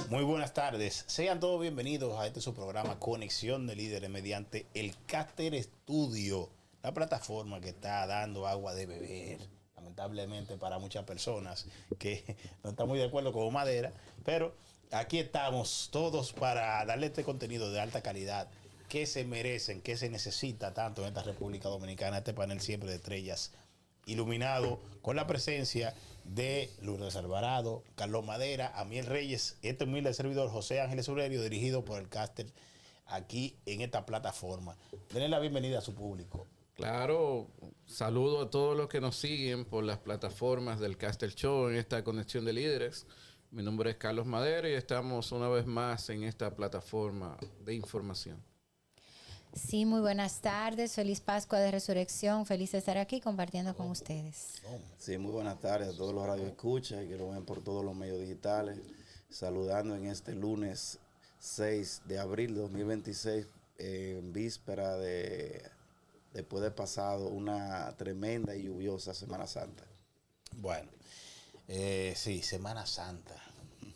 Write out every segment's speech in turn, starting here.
Muy buenas tardes. Sean todos bienvenidos a su programa Conexión de Líderes mediante el Caster Studio, la plataforma que está dando agua de beber, lamentablemente para muchas personas que no están muy de acuerdo con madera, pero aquí estamos todos para darle este contenido de alta calidad que se merecen, que se necesita tanto en esta República Dominicana, este panel siempre de estrellas iluminado con la presencia de Lourdes Alvarado, Carlos Madera, Amiel Reyes, este humilde servidor José Ángeles Urerio, dirigido por el Caster aquí en esta plataforma. Denle la bienvenida a su público. Claro, saludo a todos los que nos siguen por las plataformas del Caster Show en esta conexión de líderes. Mi nombre es Carlos Madera y estamos una vez más en esta plataforma de información. Sí, muy buenas tardes. Feliz Pascua de Resurrección. Feliz de estar aquí compartiendo con ustedes. Sí, muy buenas tardes a todos los radioescuchas y que lo ven por todos los medios digitales. Saludando en este lunes 6 de abril de 2026, en víspera después de pasado una tremenda y lluviosa Semana Santa. Bueno, sí, Semana Santa.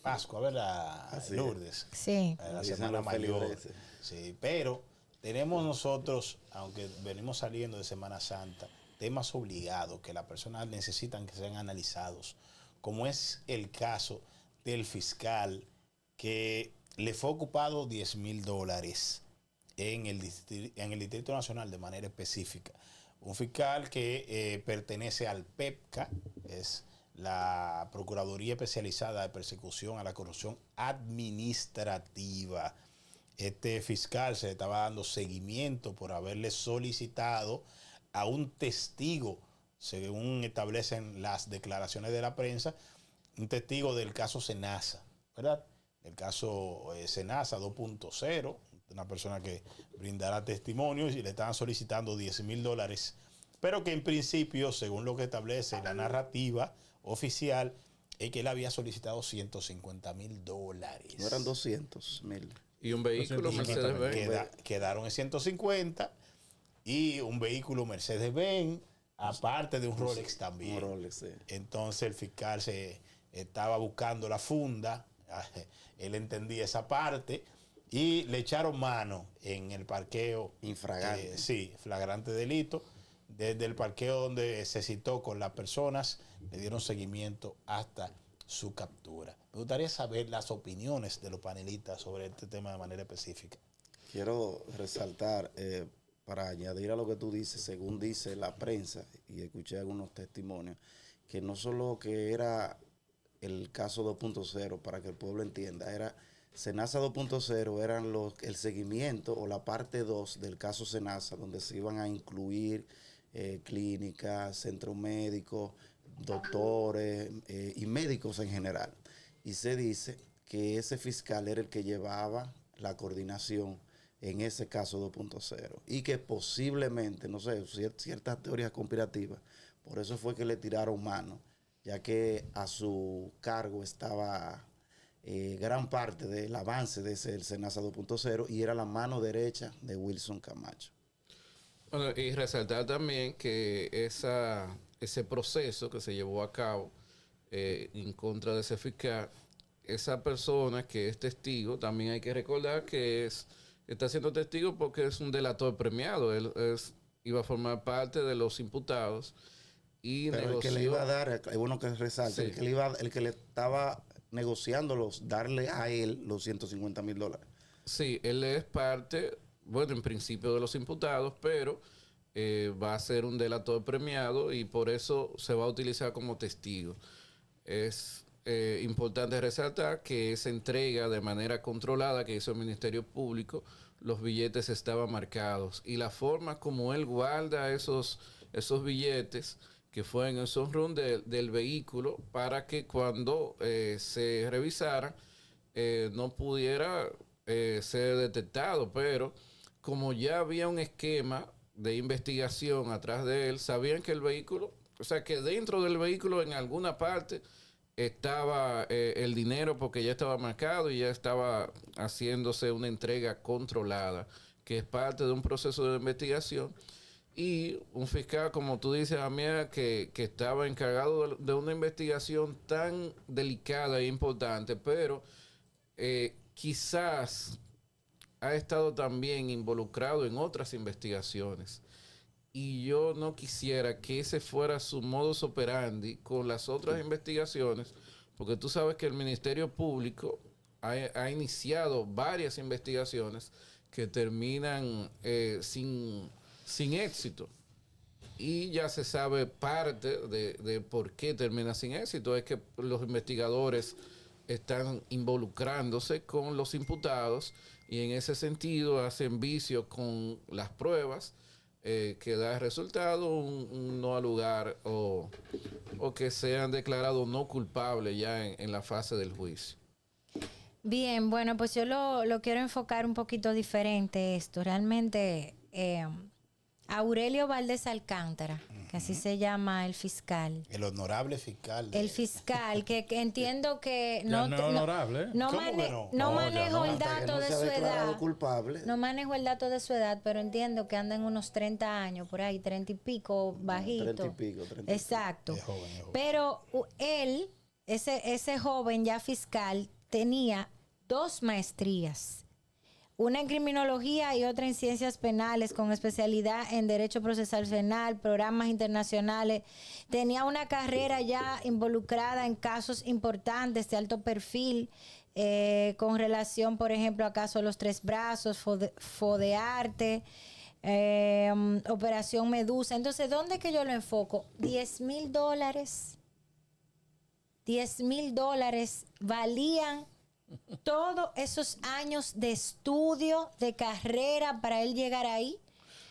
Pascua, ¿verdad, Lourdes? Sí. La Semana Mayor. Sí, pero tenemos nosotros, aunque venimos saliendo de Semana Santa, temas obligados que las personas necesitan que sean analizados, como es el caso del fiscal que le fue ocupado $10,000 en el Distrito Nacional de manera específica. Un fiscal que pertenece al PEPCA, es la Procuraduría Especializada de Persecución a la Corrupción Administrativa. Este fiscal se le estaba dando seguimiento por haberle solicitado a un testigo, según establecen las declaraciones de la prensa, un testigo del caso Senasa, ¿verdad? El caso Senasa 2.0, una persona que brindará testimonios y le estaban solicitando $10,000, pero que en principio, según lo que establece la narrativa oficial, es que él había solicitado $150,000. No eran 200,000. Y un vehículo Mercedes-Benz. Quedaron en 150 y un vehículo Mercedes-Benz, aparte de un Rolex también. Un Rolex, sí. Entonces el fiscal se estaba buscando la funda, él entendía esa parte y le echaron mano en el parqueo. Infragante. Sí, flagrante delito. Desde el parqueo donde se citó con las personas, le dieron seguimiento hasta su captura. Me gustaría saber las opiniones de los panelistas sobre este tema de manera específica. Quiero resaltar, para añadir a lo que tú dices, según dice la prensa, y escuché algunos testimonios, que no solo que era el caso 2.0, para que el pueblo entienda, era Senasa 2.0, eran el seguimiento o la parte 2 del caso Senasa, donde se iban a incluir clínicas, centros médicos, doctores y médicos en general. Y se dice que ese fiscal era el que llevaba la coordinación en ese caso 2.0 y que posiblemente, no sé, ciertas teorías conspirativas, por eso fue que le tiraron mano, ya que a su cargo estaba gran parte del avance de ese Senasa 2.0 y era la mano derecha de Wilson Camacho. Bueno, y resaltar también que ese proceso que se llevó a cabo en contra de ese fiscal, esa persona que es testigo, también hay que recordar que está siendo testigo porque es un delator premiado. Él iba a formar parte de los imputados y pero negoció. El que le iba a dar, es bueno que resalte, Sí. el que le estaba negociándolos, darle a él los $150,000. Sí, él es parte, bueno, en principio de los imputados, pero va a ser un delator premiado y por eso se va a utilizar como testigo. Es importante resaltar que esa entrega de manera controlada que hizo el Ministerio Público, los billetes estaban marcados y la forma como él guarda esos billetes que fue en esos run del vehículo para que cuando se revisara no pudiera ser detectado, pero como ya había un esquema de investigación atrás de él, sabían que el vehículo, o sea que dentro del vehículo en alguna parte estaba el dinero porque ya estaba marcado y ya estaba haciéndose una entrega controlada, que es parte de un proceso de investigación. Y un fiscal, como tú dices, a mí, que estaba encargado de una investigación tan delicada e importante, pero quizás ha estado también involucrado en otras investigaciones. Y yo no quisiera que ese fuera su modus operandi con las otras investigaciones, porque tú sabes que el Ministerio Público ha iniciado varias investigaciones que terminan sin éxito. Y ya se sabe parte de por qué termina sin éxito. Es que los investigadores están involucrándose con los imputados y en ese sentido hacen vicio con las pruebas que da resultado un no al lugar o que sean declarados no culpables ya en la fase del juicio. Bien, bueno, pues yo lo quiero enfocar un poquito diferente esto. Realmente, Aurelio Valdés Alcántara, que así se llama el fiscal. El honorable fiscal. El fiscal, que entiendo que Ya no es honorable, ¿eh? no ¿Cómo que no? no No, ya manejo no. el Hasta que dato no de se ha su declarado edad. culpable. No manejo el dato de su edad, pero entiendo que anda en unos 30 años, por ahí, 30 y pico, bajito. 30 y pico, 30 y pico. Exacto. Es joven, es joven. Pero él, ese joven ya fiscal, tenía 2 maestrías. Una en criminología y otra en ciencias penales, con especialidad en derecho procesal penal, programas internacionales. Tenía una carrera ya involucrada en casos importantes de alto perfil, con relación, por ejemplo, a caso Los Tres Brazos, Fodearte, Operación Medusa. Entonces, ¿dónde es que yo lo enfoco? $10,000. $10,000 valían todos esos años de estudio, de carrera para él llegar ahí.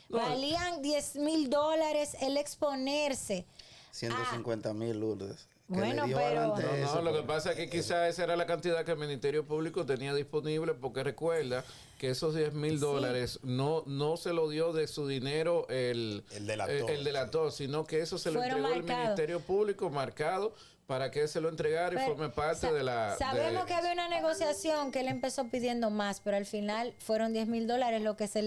No. Valían $10,000 el exponerse. 150,000 Lourdes. Que Bueno, le dio pero- adelante No, eso, no, lo que pero- pasa es que quizás esa era la cantidad que el Ministerio Público tenía disponible, porque recuerda que esos $10,000 no se lo dio de su dinero el delator. el delator, sino que eso se lo Fueron entregó el marcados. Ministerio Público marcado para que él se lo entregara y Pero forme parte de la... Sabemos de- que había una negociación que él empezó pidiendo más, pero al final fueron $10,000 lo que se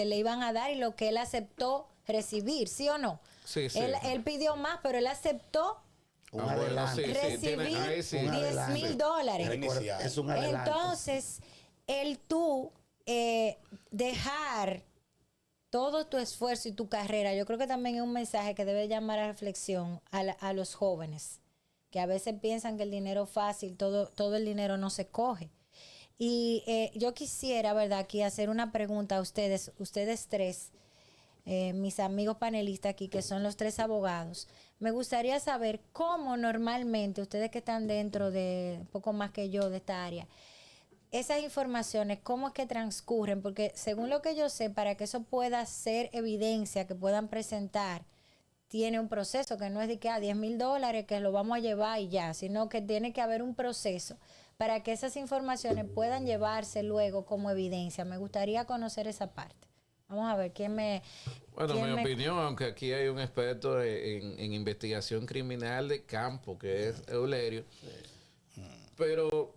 le iban a dar y lo que él aceptó recibir, ¿sí o no? Sí, sí. Él pidió más, pero él aceptó Un Ah, bueno, adelanto. sí, recibir ahí sí. Un $10,000. Recuerda, Es un adelanto. Entonces, tú dejar todo tu esfuerzo y tu carrera, yo creo que también es un mensaje que debe llamar a reflexión a los jóvenes, que a veces piensan que el dinero fácil, todo el dinero no se coge. Y yo quisiera, ¿verdad?, aquí hacer una pregunta a ustedes tres, mis amigos panelistas aquí, que son los 3 abogados. Me gustaría saber cómo normalmente, ustedes que están dentro de un poco más que yo de esta área, esas informaciones, cómo es que transcurren, porque según lo que yo sé, para que eso pueda ser evidencia, que puedan presentar, tiene un proceso, que no es de que $10,000 que lo vamos a llevar y ya, sino que tiene que haber un proceso para que esas informaciones puedan llevarse luego como evidencia. Me gustaría conocer esa parte. Vamos a ver quién me... Bueno, quién mi me- opinión, aunque aquí hay un experto en investigación criminal de campo, que es Eulerio, pero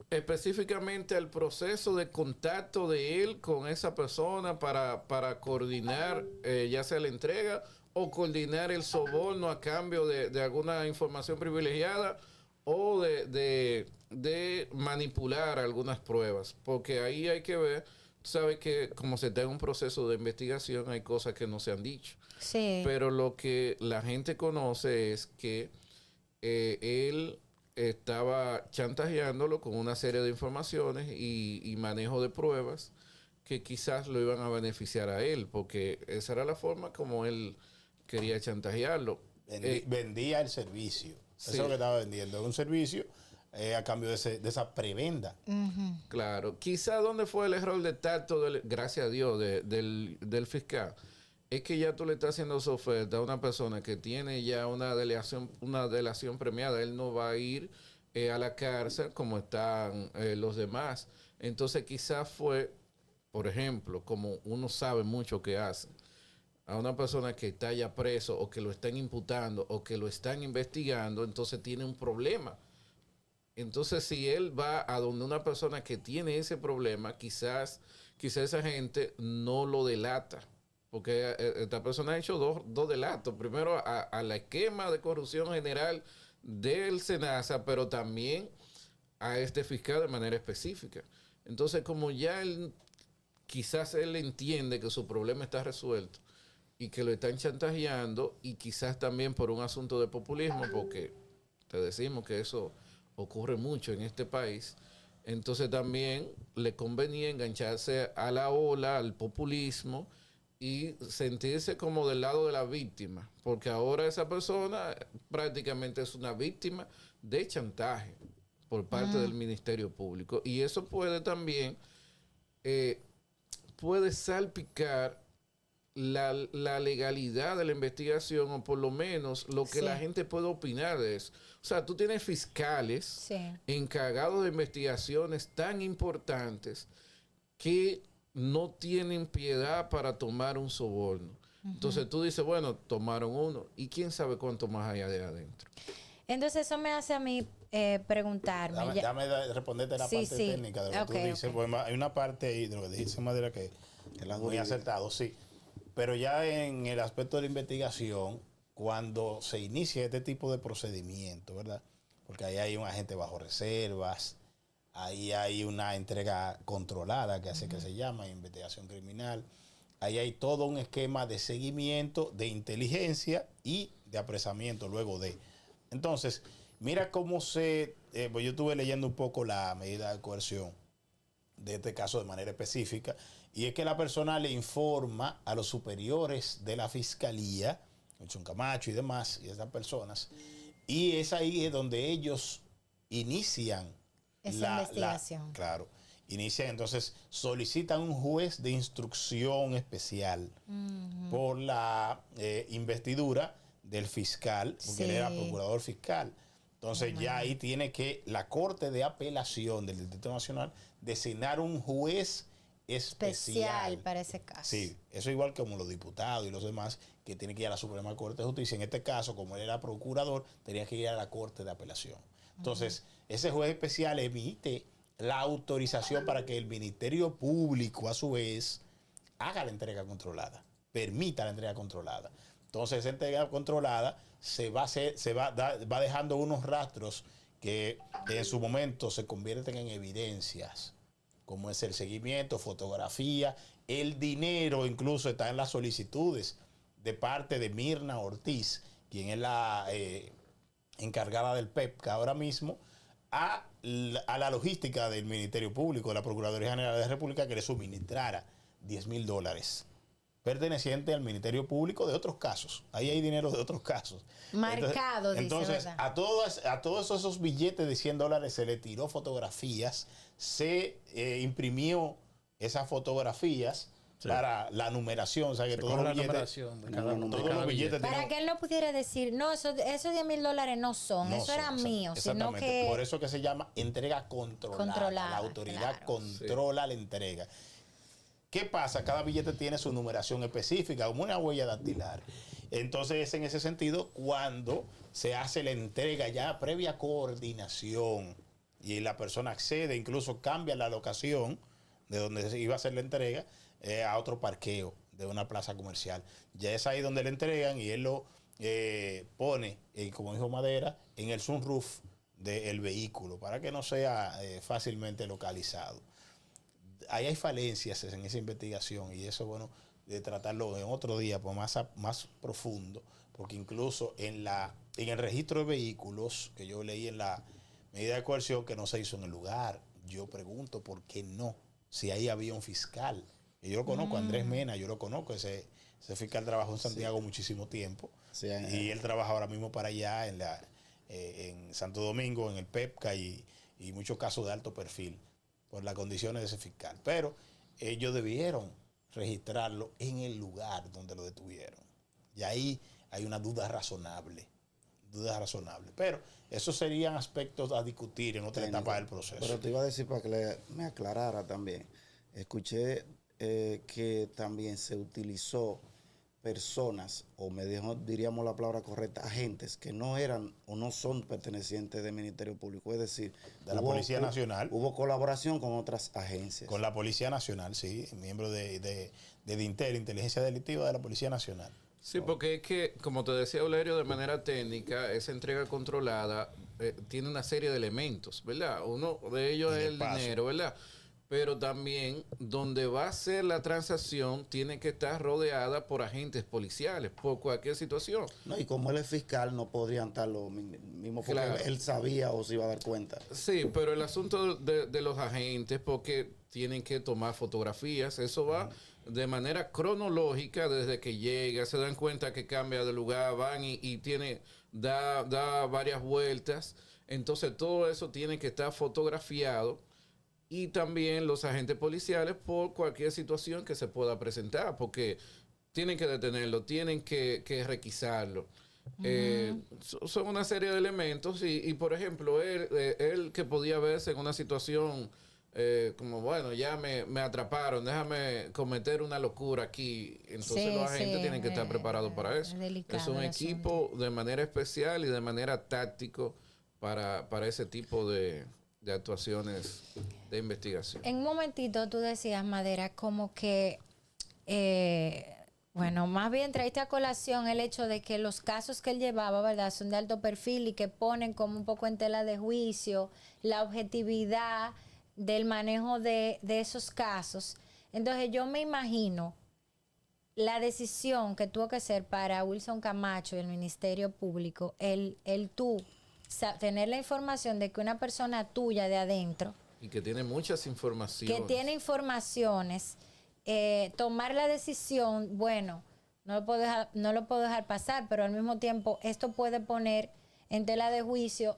específicamente al proceso de contacto de él con esa persona para coordinar ya sea la entrega o coordinar el soborno a cambio de alguna información privilegiada o de manipular algunas pruebas, porque ahí hay que ver. Tú sabes que como se está en un proceso de investigación hay cosas que no se han dicho. Sí. Pero lo que la gente conoce es que él estaba chantajeándolo con una serie de informaciones y manejo de pruebas que quizás lo iban a beneficiar a él, porque esa era la forma como él quería chantajearlo. Vendía el servicio. sí. Eso es lo que estaba vendiendo. Un servicio a cambio de esa prebenda. Claro, quizá donde fue el error de tacto, gracias a Dios, del fiscal, es que ya tú le estás haciendo su oferta a una persona que tiene ya una delación premiada. Él no va a ir a la cárcel como están los demás. Entonces quizás fue, por ejemplo, como uno sabe mucho que hace, a una persona que está ya preso o que lo están imputando o que lo están investigando, entonces tiene un problema. Entonces, si él va a donde una persona que tiene ese problema, quizás esa gente no lo delata. Porque esta persona ha hecho dos delatos. Primero a la esquema de corrupción general del SENASA, pero también a este fiscal de manera específica. Entonces, como ya quizás él entiende que su problema está resuelto y que lo están chantajeando, y quizás también por un asunto de populismo, porque te decimos que eso ocurre mucho en este país, entonces también le convenía engancharse a la ola, al populismo, y sentirse como del lado de la víctima, porque ahora esa persona prácticamente es una víctima de chantaje por parte del Ministerio Público, y eso puede también puede salpicar la legalidad de la investigación, o por lo menos lo que la gente puede opinar de eso. O sea, tú tienes fiscales encargados de investigaciones tan importantes que no tienen piedad para tomar un soborno. Entonces tú dices, bueno, tomaron uno, y quién sabe cuánto más hay de adentro. Entonces eso me hace a mí preguntarme. Dame responderte la parte técnica de lo que tú dices. Pues hay una parte ahí de lo que dijiste, Madera, que es muy acertado, sí. Pero ya en el aspecto de la investigación, cuando se inicia este tipo de procedimiento, ¿verdad? Porque ahí hay un agente bajo reservas, ahí hay una entrega controlada, que hace que se llama investigación criminal. Ahí hay todo un esquema de seguimiento, de inteligencia y de apresamiento luego de. Entonces, mira cómo pues yo estuve leyendo un poco la medida de coerción de este caso de manera específica, y es que la persona le informa a los superiores de la fiscalía, Chon Camacho y demás, y esas personas, y es ahí donde ellos inician esa investigación. Claro, inician, entonces solicitan un juez de instrucción especial por la investidura del fiscal, porque él era procurador fiscal. Entonces ya ahí tiene que la Corte de Apelación del Distrito Nacional designar un juez especial para ese caso. Sí, eso igual como los diputados y los demás que tienen que ir a la Suprema Corte de Justicia. En este caso, como él era procurador, tenía que ir a la Corte de Apelación. Entonces, ese juez especial emite la autorización para que el Ministerio Público, a su vez, haga la entrega controlada, permita la entrega controlada. Entonces, esa entrega controlada va dejando unos rastros que en su momento se convierten en evidencias, como es el seguimiento, fotografía, el dinero, incluso está en las solicitudes de parte de Mirna Ortiz, quien es la encargada del PEPCA ahora mismo, a la logística del Ministerio Público, de la Procuraduría General de la República, que le suministrara $10,000 perteneciente al Ministerio Público de otros casos. Ahí hay dinero de otros casos. Marcado, entonces a todos esos billetes de $100 se le tiró fotografías, se imprimió esas fotografías para la numeración, o sea que todos los billetes para que él no pudiera decir, no, esos $10,000 no son, eso era mío, sino que por eso que se llama entrega controlada. La autoridad controla la entrega. ¿Qué pasa? Cada billete tiene su numeración específica, como una huella dactilar. Entonces, es en ese sentido cuando se hace la entrega ya previa coordinación y la persona accede, incluso cambia la locación de donde se iba a hacer la entrega a otro parqueo de una plaza comercial. Ya es ahí donde le entregan y él lo pone, como dijo Madera, en el sunroof del vehículo para que no sea fácilmente localizado. Ahí hay falencias en esa investigación y eso, bueno, de tratarlo en otro día, pues más profundo, porque incluso en el registro de vehículos que yo leí en la medida de coerción que no se hizo en el lugar, yo pregunto por qué no, si ahí había un fiscal. Y yo lo conozco, Andrés Mena, yo lo conozco, ese fiscal trabajó en Santiago muchísimo tiempo y él trabaja ahora mismo para allá en Santo Domingo, en el PEPCA y muchos casos de alto perfil por las condiciones de ese fiscal. Pero ellos debieron registrarlo en el lugar donde lo detuvieron. Y ahí hay una duda razonable. Pero esos serían aspectos a discutir en otra etapa del proceso. Pero te iba a decir para que me aclarara también. Escuché que también se utilizó personas, o diríamos la palabra correcta, agentes que no eran o no son pertenecientes del Ministerio Público, es decir, de la Policía Nacional. Hubo colaboración con otras agencias. Con la Policía Nacional, sí, miembro de INTEL, Inteligencia Delictiva de la Policía Nacional. Sí, porque es que, como te decía Olerio, de manera técnica, esa entrega controlada tiene una serie de elementos, ¿verdad? Uno de ellos En es el el paso. dinero, ¿verdad? Pero también donde va a ser la transacción tiene que estar rodeada por agentes policiales, por cualquier situación. No, y como él es fiscal, no podrían estar lo mismo porque Claro. él sabía o se iba a dar cuenta. Sí, pero el asunto de los agentes, porque tienen que tomar fotografías, eso va de manera cronológica desde que llega, se dan cuenta que cambia de lugar, van y da varias vueltas. Entonces todo eso tiene que estar fotografiado y también los agentes policiales por cualquier situación que se pueda presentar, porque tienen que detenerlo, tienen que requisarlo. Son una serie de elementos y, por ejemplo, él que podía verse en una situación como, bueno, ya me atraparon, déjame cometer una locura aquí. Entonces Sí, los agentes sí, tienen que estar preparados para eso. es delicado Es un el equipo de manera especial y de manera táctico para ese tipo de actuaciones de investigación. En un momentito tú decías, Madera, como que, bueno, más bien traiste a colación el hecho de que los casos que él llevaba, ¿verdad?, son de alto perfil y que ponen como un poco en tela de juicio la objetividad del manejo de esos casos. Entonces yo me imagino la decisión que tuvo que ser para Wilson Camacho y el Ministerio Público, el tú tener la información de que una persona tuya de adentro, Y que tiene muchas informaciones. que tiene informaciones, tomar la decisión, bueno, no lo puedo dejar pasar, pero al mismo tiempo esto puede poner en tela de juicio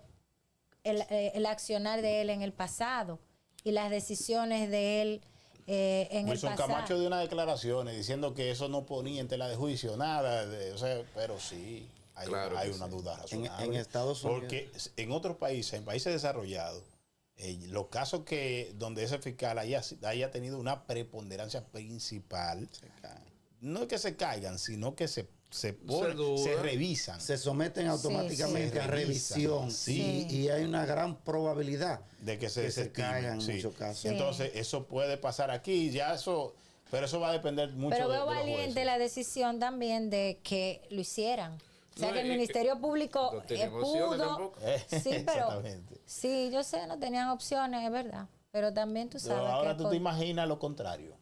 el accionar de él en el pasado y las decisiones de él en Wilson el pasado. Camacho dio unas declaraciones diciendo que eso no ponía en tela de juicio nada, o sea, pero sí, hay, Claro hay que una sí. duda razonable. En Estados Unidos. Porque en otros países, en países desarrollados, los casos que donde ese fiscal haya tenido una preponderancia principal, Se caen. no es que se caigan, sino que se ponen, duda. se revisan. Se someten automáticamente sí. a revisión Sí. y hay una gran probabilidad De que se que se desestimen, caigan sí. en muchos casos. Sí. Entonces, eso puede pasar aquí, ya eso, pero eso va a depender mucho Pero de veo los valiente jueces. la decisión también de que lo hicieran. O sea, No, que el Ministerio Público no tenían opciones pudo. tampoco. Sí, pero. Exactamente. Sí, yo sé, no tenían opciones, es verdad. Pero también tú Pero sabes ahora que. tú te imaginas lo contrario.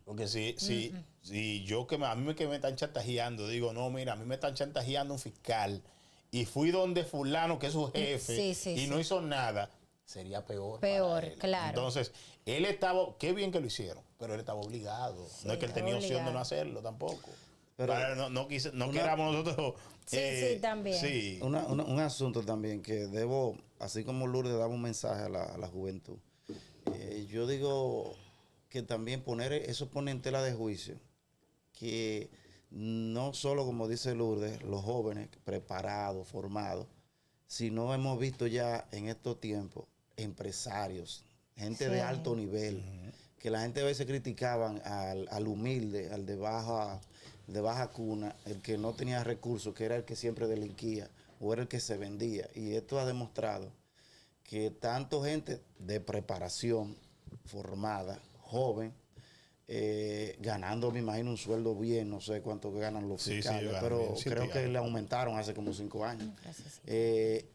Porque si yo a mí que me están chantajeando, digo, no, mira, a mí me están chantajeando un fiscal y fui donde fulano, que es su jefe, Sí, sí, y sí. no hizo nada, sería peor. Peor, para él. claro. Entonces, él estaba, qué bien que lo hicieron, pero él estaba obligado. Sí, No es que él estaba tenía opción de no obligado. hacerlo tampoco. Pero Para no queramos nosotros. Sí, sí, también. Sí. Un asunto también que debo, así como Lourdes daba un mensaje a la juventud, yo digo que también eso pone en tela de juicio que no solo, como dice Lourdes, los jóvenes preparados, formados, sino hemos visto ya en estos tiempos empresarios, gente de Sí. alto nivel, que la gente a veces criticaban al humilde, al de baja cuna, el que no tenía recursos, que era el que siempre delinquía o era el que se vendía. Y esto ha demostrado que tanto gente de preparación formada, joven, ganando, me imagino, un sueldo bien, no sé cuánto ganan los Sí, sí, fiscales, ganan pero bien, sí, creo te que ganan. le aumentaron hace como 5 años. Gracias.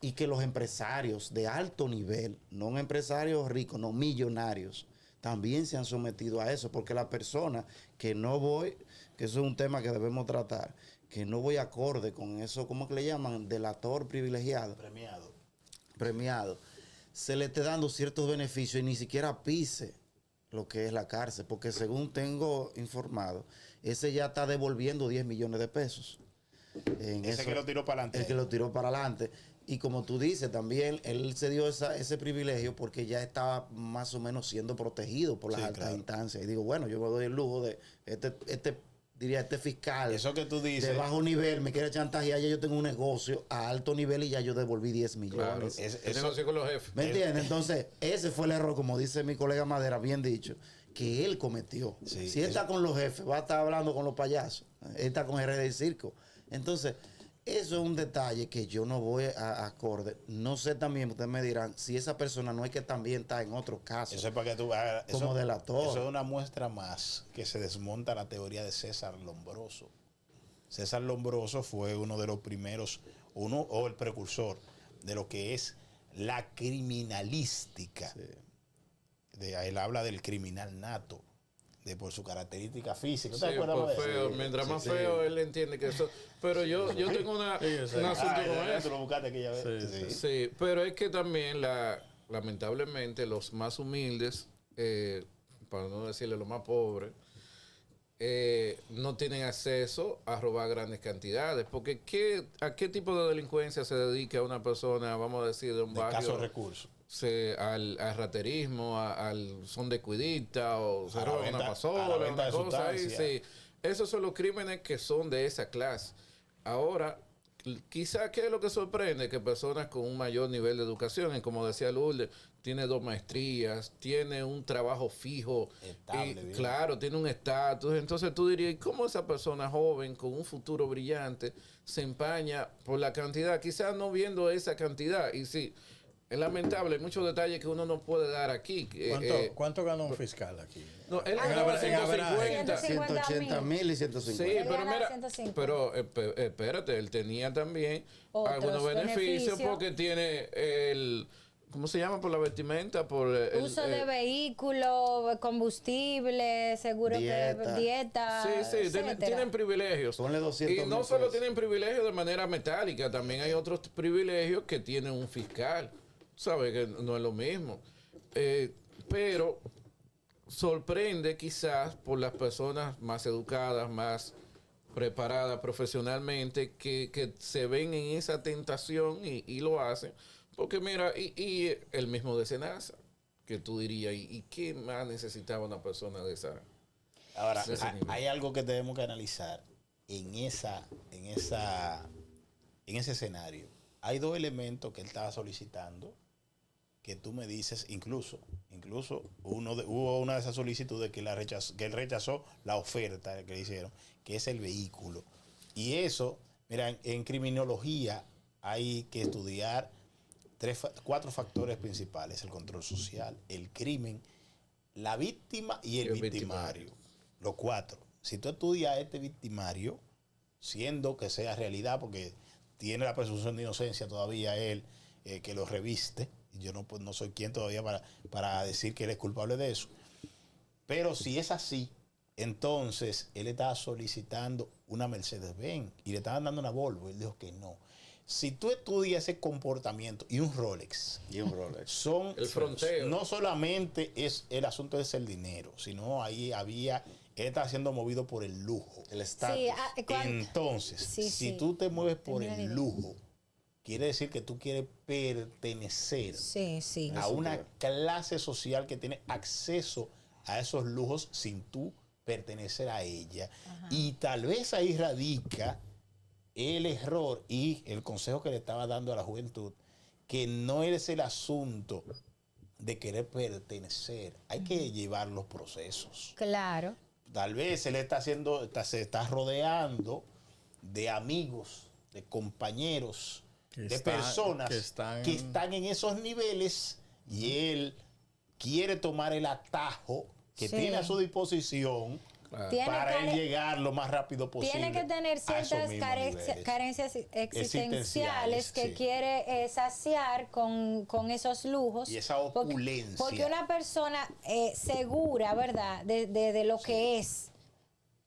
Y que los empresarios de alto nivel, no empresarios ricos, no millonarios, también se han sometido a eso, porque la persona que que eso es un tema que debemos tratar, que no voy acorde con eso, ¿cómo que le llaman? Delator privilegiado, premiado, se le esté dando ciertos beneficios y ni siquiera pise lo que es la cárcel, porque según tengo informado, ese ya está devolviendo 10 millones de pesos. Ese que lo tiró para adelante. El que lo tiró para adelante. Y como tú dices, también él se dio ese privilegio porque ya estaba más o menos siendo protegido por las Sí, altas claro. instancias. Y digo, bueno, yo me doy el lujo de este fiscal Eso que tú dices. de bajo nivel me quiere chantajear, ya yo tengo un negocio a alto nivel y ya yo devolví 10 Claro. millones. Él negoció con los jefes. ¿Me entiendes? Entonces, ese fue el error, como dice mi colega Madera, bien dicho, que él cometió. Sí, Si él está con los jefes, va a estar hablando con los payasos. Él está con Jerez del Circo. Entonces, eso es un detalle que yo no voy a acorde. No sé también, ustedes me dirán, si esa persona no es que también está en otros casos. Eso es para que tú Como delator. Eso es una muestra más que se desmonta la teoría de César Lombroso. César Lombroso fue uno de los primeros, o el precursor de lo que es la criminalística. Él habla del criminal nato, por su característica física. Sí, ¿Te acuerdas por de eso? feo. Mientras más feo, él entiende que eso. Pero yo tengo un asunto con Tú eso. lo buscaste aquella vez. Sí. Sí, pero es que también, lamentablemente, los más humildes, para no decirle los más pobres, no tienen acceso a robar grandes cantidades. Porque ¿a qué tipo de delincuencia se dedica una persona, vamos a decir, de un De barrio? escasos recursos. Al raterismo, son de cuidita o se A la roban venta- una a la pasola, venta una de cosa ahí. sustancias. Sí. Esos son los crímenes que son de esa clase. Ahora, quizás, ¿qué es lo que sorprende? Que personas con un mayor nivel de educación, y como decía Lourdes, tiene 2 maestrías, tiene un trabajo fijo, Estable, bien. claro, tiene un estatus. Entonces tú dirías, ¿cómo esa persona joven con un futuro brillante se empaña por la cantidad? Quizás no viendo esa cantidad. Y sí, es lamentable, hay muchos detalles que uno no puede dar aquí. ¿Cuánto gana un fiscal aquí? No, él Ah, ganaba en 150. 180,000 y 150. Sí, pero Ganaba mira, 150. pero espérate, él tenía también Otros algunos beneficios beneficios. porque tiene ¿cómo se llama? Por la vestimenta, por Uso de vehículo, combustible, seguro Dieta. que dieta. Sí, etcétera. tienen privilegios. Ponle 200 Y no mil solo pesos. tienen privilegios de manera metálica, también hay otros privilegios que tiene un fiscal. ¿Sabes? Que no es lo mismo. Pero sorprende quizás por las personas más educadas, más preparadas profesionalmente, que se ven en esa tentación y lo hacen. Porque mira, y el mismo de Senasa, que tú dirías, ¿y qué más necesitaba una persona de esa? Ahora, de ese nivel? hay algo que tenemos que analizar en ese escenario. Hay 2 elementos que él estaba solicitando, que tú me dices, incluso hubo una de esas solicitudes que él rechazó la oferta que le hicieron, que es el vehículo. Y eso, mira, en criminología hay que estudiar 4 factores principales: el control social, el crimen, la víctima y el victimario. Los 4. Si tú estudias a este victimario, siendo que sea realidad, porque tiene la presunción de inocencia todavía él, que lo reviste, y yo no soy quien todavía para decir que él es culpable de eso. Pero si es así, entonces él estaba solicitando una Mercedes-Benz y le estaban dando una Volvo. Él dijo que no. Si tú estudias ese comportamiento y un Rolex, son El fronteo. no solamente es el asunto es el dinero, sino ahí él está siendo movido por el lujo, el estatus. Sí, Entonces, si tú te mueves por Termina el de- lujo, quiere decir que tú quieres pertenecer Sí. a una clase social que tiene acceso a esos lujos sin tú pertenecer a ella. Y tal vez ahí radica el error y el consejo que le estaba dando a la juventud, que no es el asunto de querer pertenecer, hay que llevar los procesos. Claro. Tal vez él se está rodeando de amigos, de compañeros, de personas que están en esos niveles, y él quiere tomar el atajo que Sí. tiene a su disposición Tiene para él care- llegar lo más rápido posible. Tiene que tener a esos ciertas mismos niveles. carencias existenciales que sí. quiere saciar con esos lujos. Y esa Porque- opulencia. Porque una persona segura, ¿verdad? De lo que es,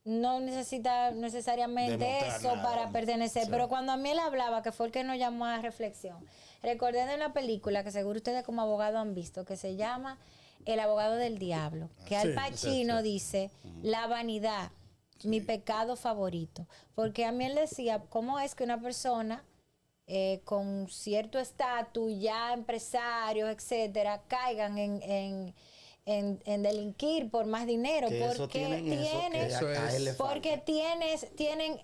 no necesita necesariamente Demostrar eso nada. para pertenecer. Sí. Pero cuando a mí él hablaba, que fue el que nos llamó a reflexión, recordé de una película que seguro ustedes como abogado han visto, que se llama El abogado del diablo, que Al Pacino dice, la vanidad, mi pecado favorito. Porque a mí él decía, ¿cómo es que una persona con cierto estatus, ya empresarios, etcétera, caigan en delinquir por más dinero? Que eso Porque tienen eso, que tienes, a él le falta. porque tienen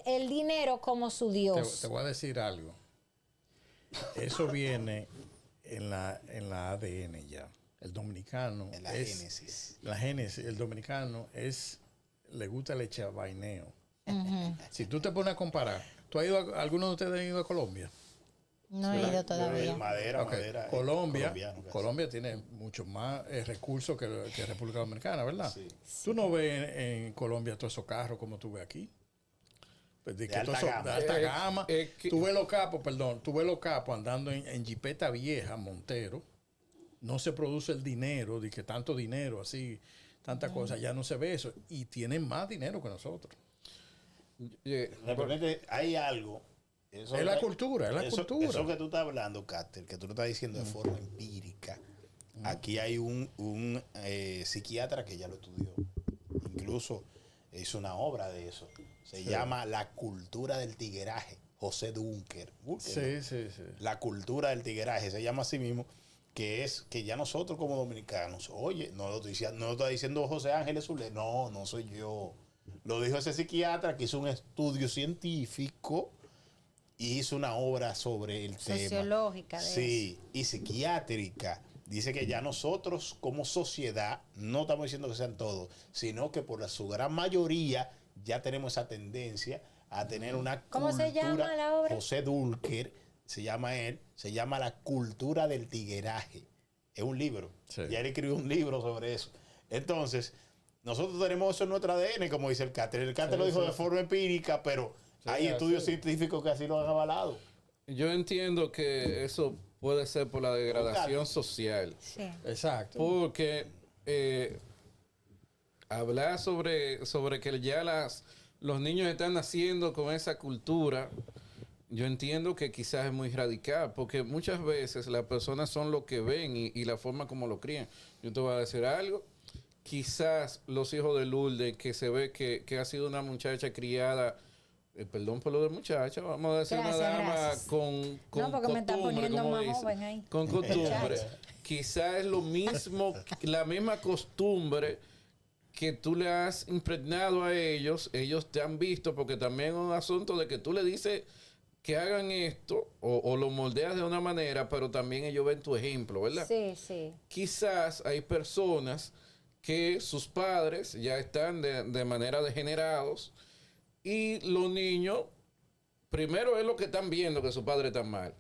el dinero como su Dios. Te voy a decir algo. Eso viene en la ADN ya. El dominicano En la génesis. La génesis. El dominicano le gusta el echabaineo. Si tú te pones a comparar, ¿alguno de ustedes ha ido a Colombia? No he ido todavía. Madera, Ok. madera. Colombia colombiano, casi. Colombia tiene mucho más recursos que República Dominicana, ¿verdad? Sí. Tú no ves en Colombia todos esos carros como tú ves aquí. Pues, de De que alta todo eso- gama. de alta gama. que- Tú ves los capos andando en jipeta vieja, Montero. No se produce el dinero, de que tanto dinero, así, tanta cosa, ya no se ve eso. Y tienen más dinero que nosotros. Realmente hay algo. Eso Es la cultura, es la cultura. Eso que tú estás hablando, Cáter, que tú lo estás diciendo de forma empírica. Aquí hay un psiquiatra que ya lo estudió. Incluso hizo una obra de eso. Se llama La cultura del tigueraje. José Dunker. Búsquenlo. Sí. La cultura del tigueraje. Se llama así mismo. Que es que ya nosotros como dominicanos, oye, no lo está diciendo José Ángeles Zule, no soy yo. Lo dijo ese psiquiatra que hizo un estudio científico y hizo una obra sobre el tema. Sociológica de Sí, y psiquiátrica. Dice que ya nosotros como sociedad, no estamos diciendo que sean todos, sino que por su gran mayoría ya tenemos esa tendencia a tener una ¿Cómo cultura. se llama la obra? José Dulker, se llama él, se llama La cultura del tigueraje. Es un libro. Sí. Ya él escribió un libro sobre eso. Entonces, nosotros tenemos eso en nuestro ADN, como dice el Cáter. El Cáter lo dijo de forma empírica, pero hay estudios científicos que así lo han avalado. Yo entiendo que eso puede ser por la degradación social. Sí. Exacto. Porque hablar sobre que ya los niños están naciendo con esa cultura, yo entiendo que quizás es muy radical, porque muchas veces las personas son lo que ven y la forma como lo crían. Yo te voy a decir algo. Quizás los hijos de Lourdes, que se ve que ha sido una muchacha criada, perdón por lo de muchacha, vamos a decir Gracias, una dama gracias. con No, porque me está costumbre, poniendo como más dice, joven ahí. con costumbre. Muchacha. Quizás es lo mismo, la misma costumbre que tú le has impregnado a ellos te han visto, porque también es un asunto de que tú le dices que hagan esto o lo moldeas de una manera, pero también ellos ven tu ejemplo, ¿verdad? Sí. Quizás hay personas que sus padres ya están de manera degenerados y los niños, primero es lo que están viendo que su padre está mal,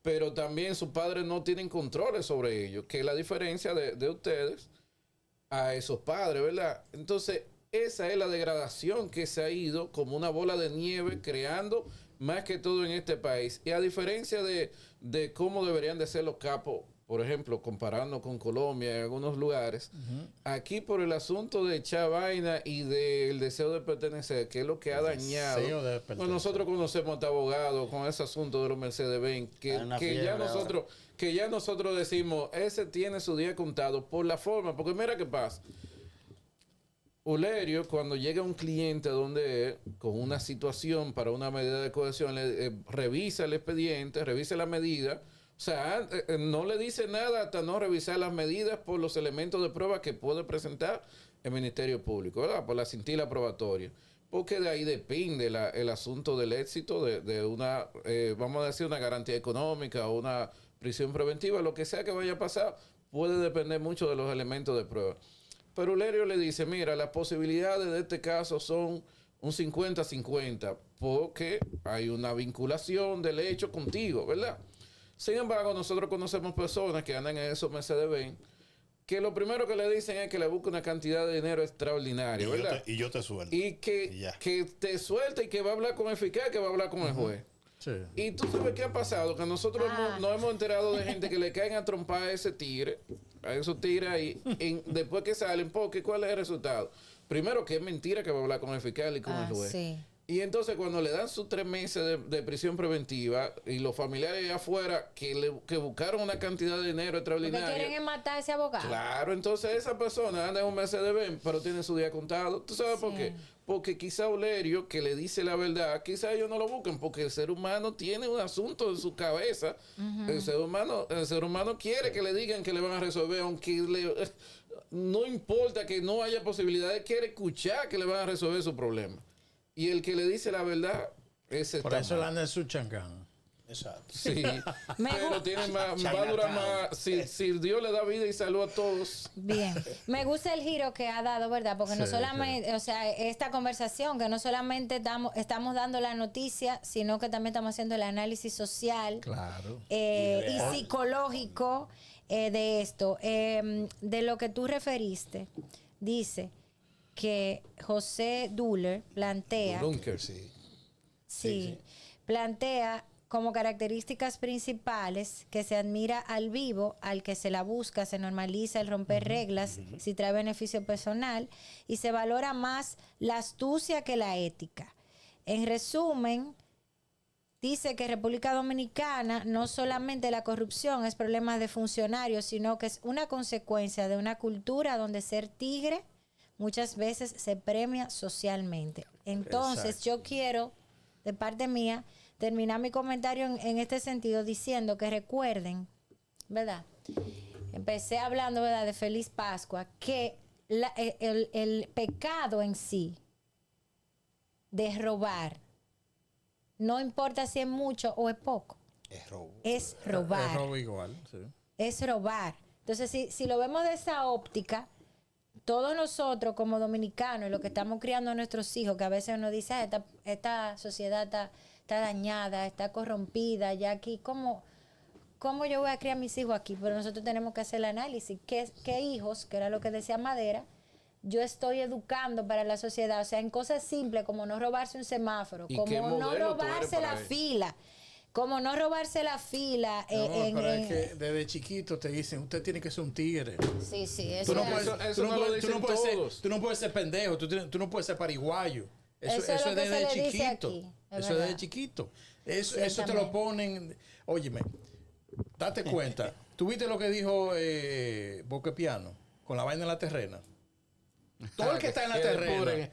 pero también sus padres no tienen controles sobre ellos, que es la diferencia de ustedes a esos padres, ¿verdad? Entonces, esa es la degradación que se ha ido como una bola de nieve creando más que todo en este país. Y a diferencia de cómo deberían de ser los capos, por ejemplo, comparando con Colombia en algunos lugares, aquí por el asunto de echar vaina y del deseo de pertenecer, que es lo que ha dañado. deseo de pertenecer. Bueno, nosotros conocemos a este abogado con ese asunto de los Mercedes-Benz, Hay una que fiebre ya nosotros decimos, ese tiene su día contado por la forma, porque mira qué pasa. Olerio, cuando llega un cliente donde con una situación para una medida de cohesión, revisa el expediente, revisa la medida. O sea, no le dice nada hasta no revisar las medidas por los elementos de prueba que puede presentar el Ministerio Público, ¿verdad? Por la cintila probatoria. Porque de ahí depende el asunto del éxito de una, vamos a decir, una garantía económica o una prisión preventiva. Lo que sea que vaya a pasar puede depender mucho de los elementos de prueba. Pero Olerio le dice, mira, las posibilidades de este caso son un 50-50, porque hay una vinculación del hecho contigo, ¿verdad? Sin embargo, nosotros conocemos personas que andan en esos Mercedes-Benz, que lo primero que le dicen es que le busca una cantidad de dinero extraordinaria, ¿verdad? Y yo te suelto. Y que, ya. que te suelta y que va a hablar con el fiscal, que va a hablar con el juez. Sí. Y tú sabes qué ha pasado, que nosotros nos hemos enterado de gente que le caen a trompar a ese tigre, a esos tigres ahí, después que salen, porque ¿cuál es el resultado? Primero que es mentira que va a hablar con el fiscal y con el juez. Sí. Y entonces cuando le dan sus 3 meses de prisión preventiva y los familiares allá afuera que buscaron una cantidad de dinero Porque extraordinaria. quieren es matar a ese abogado. Claro, entonces esa persona anda en un Mercedes-Benz, pero tiene su día contado. ¿Tú sabes por qué? Porque quizá Olerio, que le dice la verdad, quizá ellos no lo busquen, porque el ser humano tiene un asunto en su cabeza. El ser humano quiere que le digan que le van a resolver, aunque no importa que no haya posibilidades, quiere escuchar que le van a resolver su problema. Y el que le dice la verdad, ese Por está eso mal. él anda en su chancán. Exacto. Sí, Me pero tiene más, va a durar más. Si Dios le da vida y salud a todos. Bien, me gusta el giro que ha dado, ¿verdad? Porque no Sí, solamente, o sea, esta conversación, que no solamente estamos dando la noticia, sino que también estamos haciendo el análisis social Claro. y psicológico de esto. De lo que tú referiste, dice que José Duller plantea Dunker. Sí. Sí. Plantea como características principales que se admira al vivo, al que se la busca, se normaliza el romper reglas si trae beneficio personal y se valora más la astucia que la ética. En resumen, dice que República Dominicana no solamente la corrupción es problema de funcionarios, sino que es una consecuencia de una cultura donde ser tigre muchas veces se premia socialmente. Entonces, Exacto. yo quiero, de parte mía, terminar mi comentario en este sentido diciendo que recuerden, ¿verdad? Empecé hablando, ¿verdad?, de Feliz Pascua, que el pecado en sí de robar, no importa si es mucho o es poco, Es robo. es Es robar. robo igual, sí. Es robar. Entonces, si lo vemos de esa óptica, todos nosotros como dominicanos, y lo que estamos criando a nuestros hijos, que a veces uno dice, esta sociedad está dañada, está corrompida, ya aquí, ¿cómo yo voy a criar a mis hijos aquí? Pero nosotros tenemos que hacer el análisis. ¿Qué hijos, que era lo que decía Madera, yo estoy educando para la sociedad? O sea, en cosas simples como no robarse un semáforo, ¿Y como qué no modelo tú eres robarse para la eso? fila, como no robarse la fila. No, pero es que desde chiquito te dicen, usted tiene que ser un tigre. Sí, sí, Tú eso no es puedes, eso tú no no lo puedes- tú no dicen puedes ser, todos. tú no puedes ser pendejo, tú no puedes ser pariguayo. Eso Eso es es lo que se desde le dice chiquito. aquí, es Eso es verdad. desde chiquito. Eso te lo Ciertamente. ponen. Óyeme, date cuenta. ¿Tú viste lo que dijo Boque Piano con la vaina en la terrena? Todo el que está en la terrena.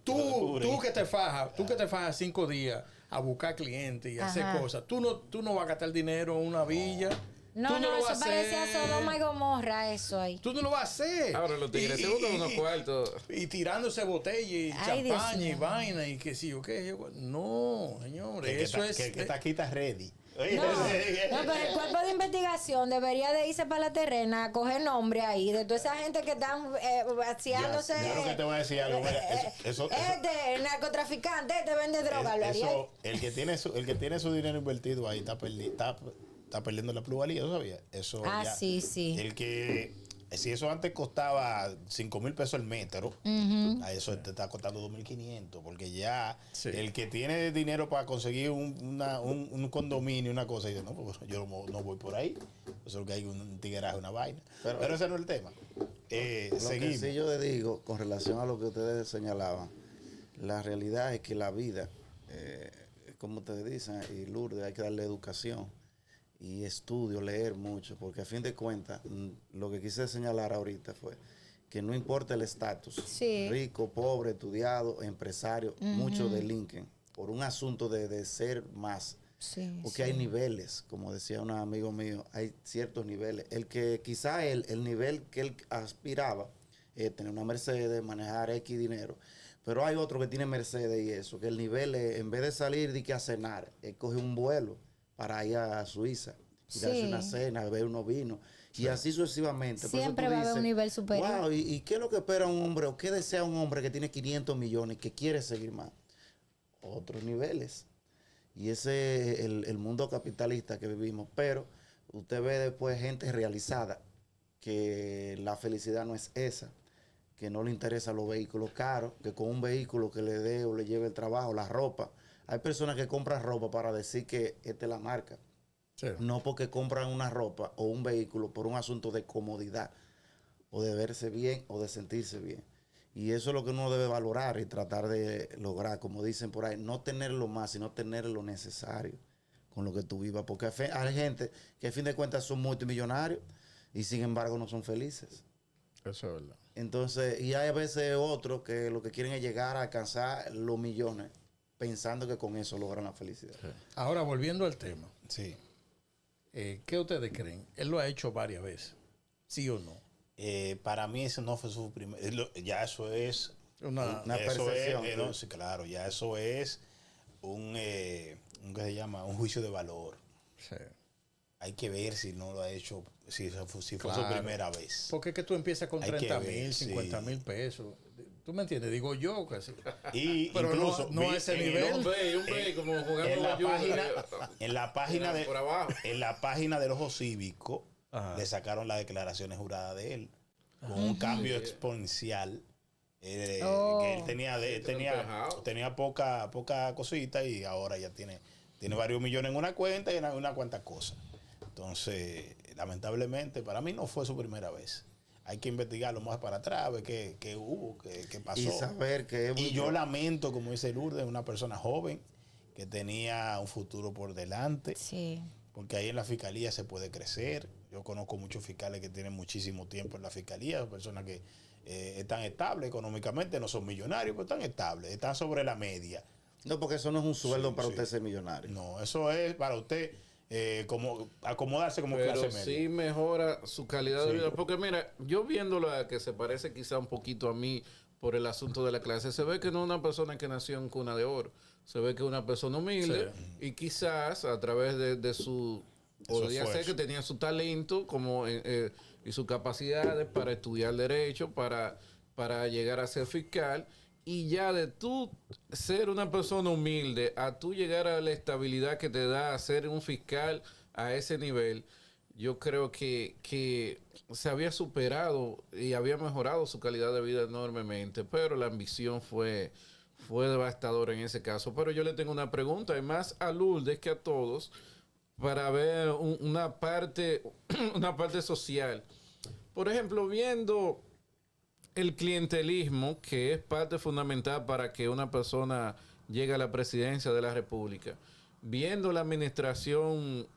Tú que te fajas 5 días a buscar clientes y hacer Ajá. cosas. Tú no vas a gastar dinero en una villa. No, Tú no, lo eso vas a parecía hacer. Sodoma y Gomorra, eso ahí. Tú no lo vas a hacer. Ahora los tigres se buscan unos cuartos. Y tirándose botella y Ay, Dios champaña y mío. vaina y que sí o qué. No, señores. Eso es. Que está aquí está ready. Oye, No, pero el cuerpo de investigación debería de irse para la terrena a coger nombre ahí de toda esa gente que están vaciándose. yo lo que te voy a decir algo, mira, eso- este narcotraficante, este vende droga, lo haría. eso, el que tiene su dinero invertido ahí está perdiendo la plusvalía, ¿tú sabías? Eso Ah, ya- sí, sí. El que, si eso antes costaba 5,000 pesos el metro, a eso te está costando 2,500, porque ya Sí. el que tiene dinero para conseguir un condominio, una cosa, dice, no, pues yo no voy por ahí. Eso es lo que hay un tigueraje, una vaina. Pero ese no es el tema. Lo que Seguimos. sí yo le digo, con relación a lo que ustedes señalaban, la realidad es que la vida, como ustedes dicen, y Lourdes, hay que darle educación y estudio, leer mucho, porque a fin de cuentas, lo que quise señalar ahorita fue que no importa el estatus, Sí. rico, pobre, estudiado, empresario, muchos delinquen por un asunto de ser más. Sí, Porque hay niveles, como decía un amigo mío, hay ciertos niveles. El que quizá el nivel que él aspiraba, tener una Mercedes, manejar X dinero, pero hay otro que tiene Mercedes y eso, que el nivel es, en vez de salir de que a cenar, él coge un vuelo para ir a Suiza y darse Sí. una cena, beber unos vinos, y así sucesivamente. Por eso Siempre tú va a haber dices, un nivel superior. wow, ¿y qué es lo que espera un hombre o qué desea un hombre que tiene 500 millones, que quiere seguir más? Otros niveles. Y ese es el mundo capitalista que vivimos. Pero usted ve después gente realizada, que la felicidad no es esa, que no le interesan los vehículos caros, que con un vehículo que le dé o le lleve el trabajo, la ropa. Hay personas que compran ropa para decir que esta es la marca. Sí. No porque compran una ropa o un vehículo por un asunto de comodidad o de verse bien o de sentirse bien. Y eso es lo que uno debe valorar y tratar de lograr, como dicen por ahí, no tener lo más, sino tener lo necesario con lo que tú vivas. Porque hay gente que a fin de cuentas son multimillonarios y sin embargo no son felices. Eso es verdad. Entonces, y hay a veces otros que lo que quieren es llegar a alcanzar los millones pensando que con eso logran la felicidad. Ahora, volviendo al tema. Sí. ¿Qué ustedes creen? Él lo ha hecho varias veces. ¿Sí o no? Para mí eso no fue su primer... Ya eso es... Una eso percepción, es, no, sí. sí, claro, ya eso es ¿qué se llama? Un juicio de valor. sí. Hay que ver si no lo ha hecho, si fue su Claro. primera vez. Porque es que tú empiezas con Hay que 30 ver, mil, sí. 50 mil pesos. ¿Tú me entiendes? Digo yo casi. Y Pero incluso no a ese nivel. Un B, como jugando en la bayuca. página de Por abajo. en la página del Ojo Cívico Ajá. le sacaron las declaraciones juradas de él con un cambio exponencial Que él Despejado. tenía poca cosita y ahora ya tiene varios millones en una cuenta y en una cuanta cosas. Entonces, lamentablemente, para mí no fue su primera vez. Hay que investigarlo más para atrás, ver qué hubo, qué pasó. Y saber que es Y yo lamento, como dice Lourdes, una persona joven que tenía un futuro por delante, Sí. porque ahí en la fiscalía se puede crecer. Yo conozco muchos fiscales que tienen muchísimo tiempo en la fiscalía, personas que están estables económicamente, no son millonarios, pero están estables, están sobre la media. No, porque eso no es un sueldo Sí, para sí. usted ser millonario. No, eso es para usted como acomodarse como Pero clase media. sí mejora su calidad de Sí. vida. Porque mira, yo viéndolo a que se parece quizá un poquito a mí por el asunto de la clase, se ve que no es una persona que nació en cuna de oro. Se ve que es una persona humilde y quizás a través de su... Podría ser esfuerzo. que tenía su talento como y sus capacidades para estudiar derecho, para llegar a ser fiscal. Y ya de tú ser una persona humilde a tú llegar a la estabilidad que te da ser un fiscal a ese nivel, yo creo que se había superado y había mejorado su calidad de vida enormemente, pero la ambición fue devastadora en ese caso. Pero yo le tengo una pregunta, y más a Lourdes que a todos, para ver una parte social. Por ejemplo, viendo el clientelismo, que es parte fundamental para que una persona llegue a la presidencia de la República, viendo la administración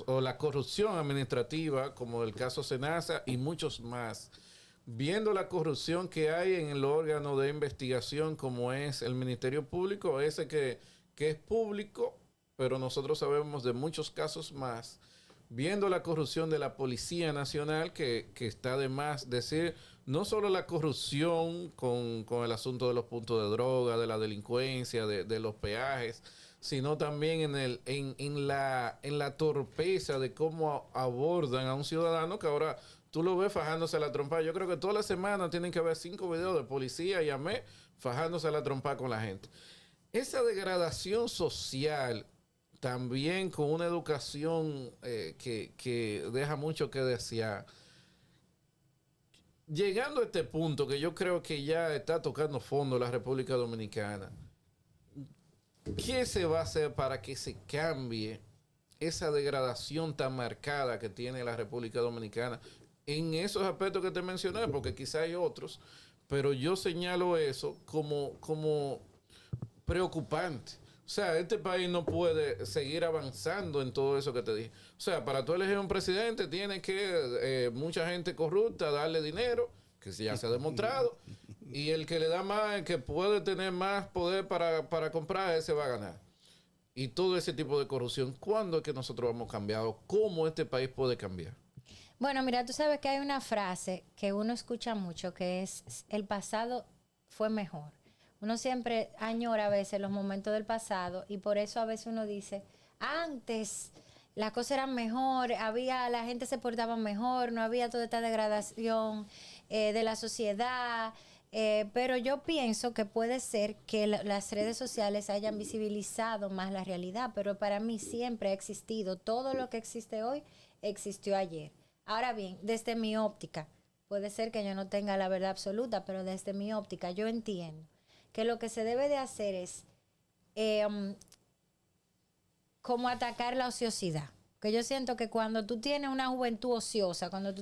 o la corrupción administrativa, como el caso Senasa y muchos más, viendo la corrupción que hay en el órgano de investigación como es el Ministerio Público, ese que es público, pero nosotros sabemos de muchos casos más, viendo la corrupción de la Policía Nacional, que está de más decir, no solo la corrupción con el asunto de los puntos de droga, de la delincuencia, de los peajes, sino también en la torpeza de cómo abordan a un ciudadano que ahora tú lo ves fajándose la trompa. Yo creo que toda la semana tienen que haber 5 videos de policía y AME fajándose la trompa con la gente. Esa degradación social, también con una educación que deja mucho que desear. Llegando a este punto, que yo creo que ya está tocando fondo la República Dominicana, ¿qué se va a hacer para que se cambie esa degradación tan marcada que tiene la República Dominicana en esos aspectos que te mencioné? Porque quizá hay otros, pero yo señalo eso como preocupante. O sea, este país no puede seguir avanzando en todo eso que te dije. O sea, para tú elegir un presidente, tiene que mucha gente corrupta darle dinero, que ya se ha demostrado, y el que le da más, el que puede tener más poder para comprar, ese va a ganar. Y todo ese tipo de corrupción, ¿cuándo es que nosotros hemos cambiado? ¿Cómo este país puede cambiar? Bueno, mira, tú sabes que hay una frase que uno escucha mucho que es: el pasado fue mejor. Uno siempre añora a veces los momentos del pasado y por eso a veces uno dice, antes las cosas eran mejor, la gente se portaba mejor, no había toda esta degradación de la sociedad. Pero yo pienso que puede ser que las redes sociales hayan visibilizado más la realidad, pero para mí siempre ha existido. Todo lo que existe hoy existió ayer. Ahora bien, desde mi óptica, puede ser que yo no tenga la verdad absoluta, pero desde mi óptica yo entiendo que lo que se debe de hacer es como atacar la ociosidad. Que yo siento que cuando tú tienes una juventud ociosa, cuando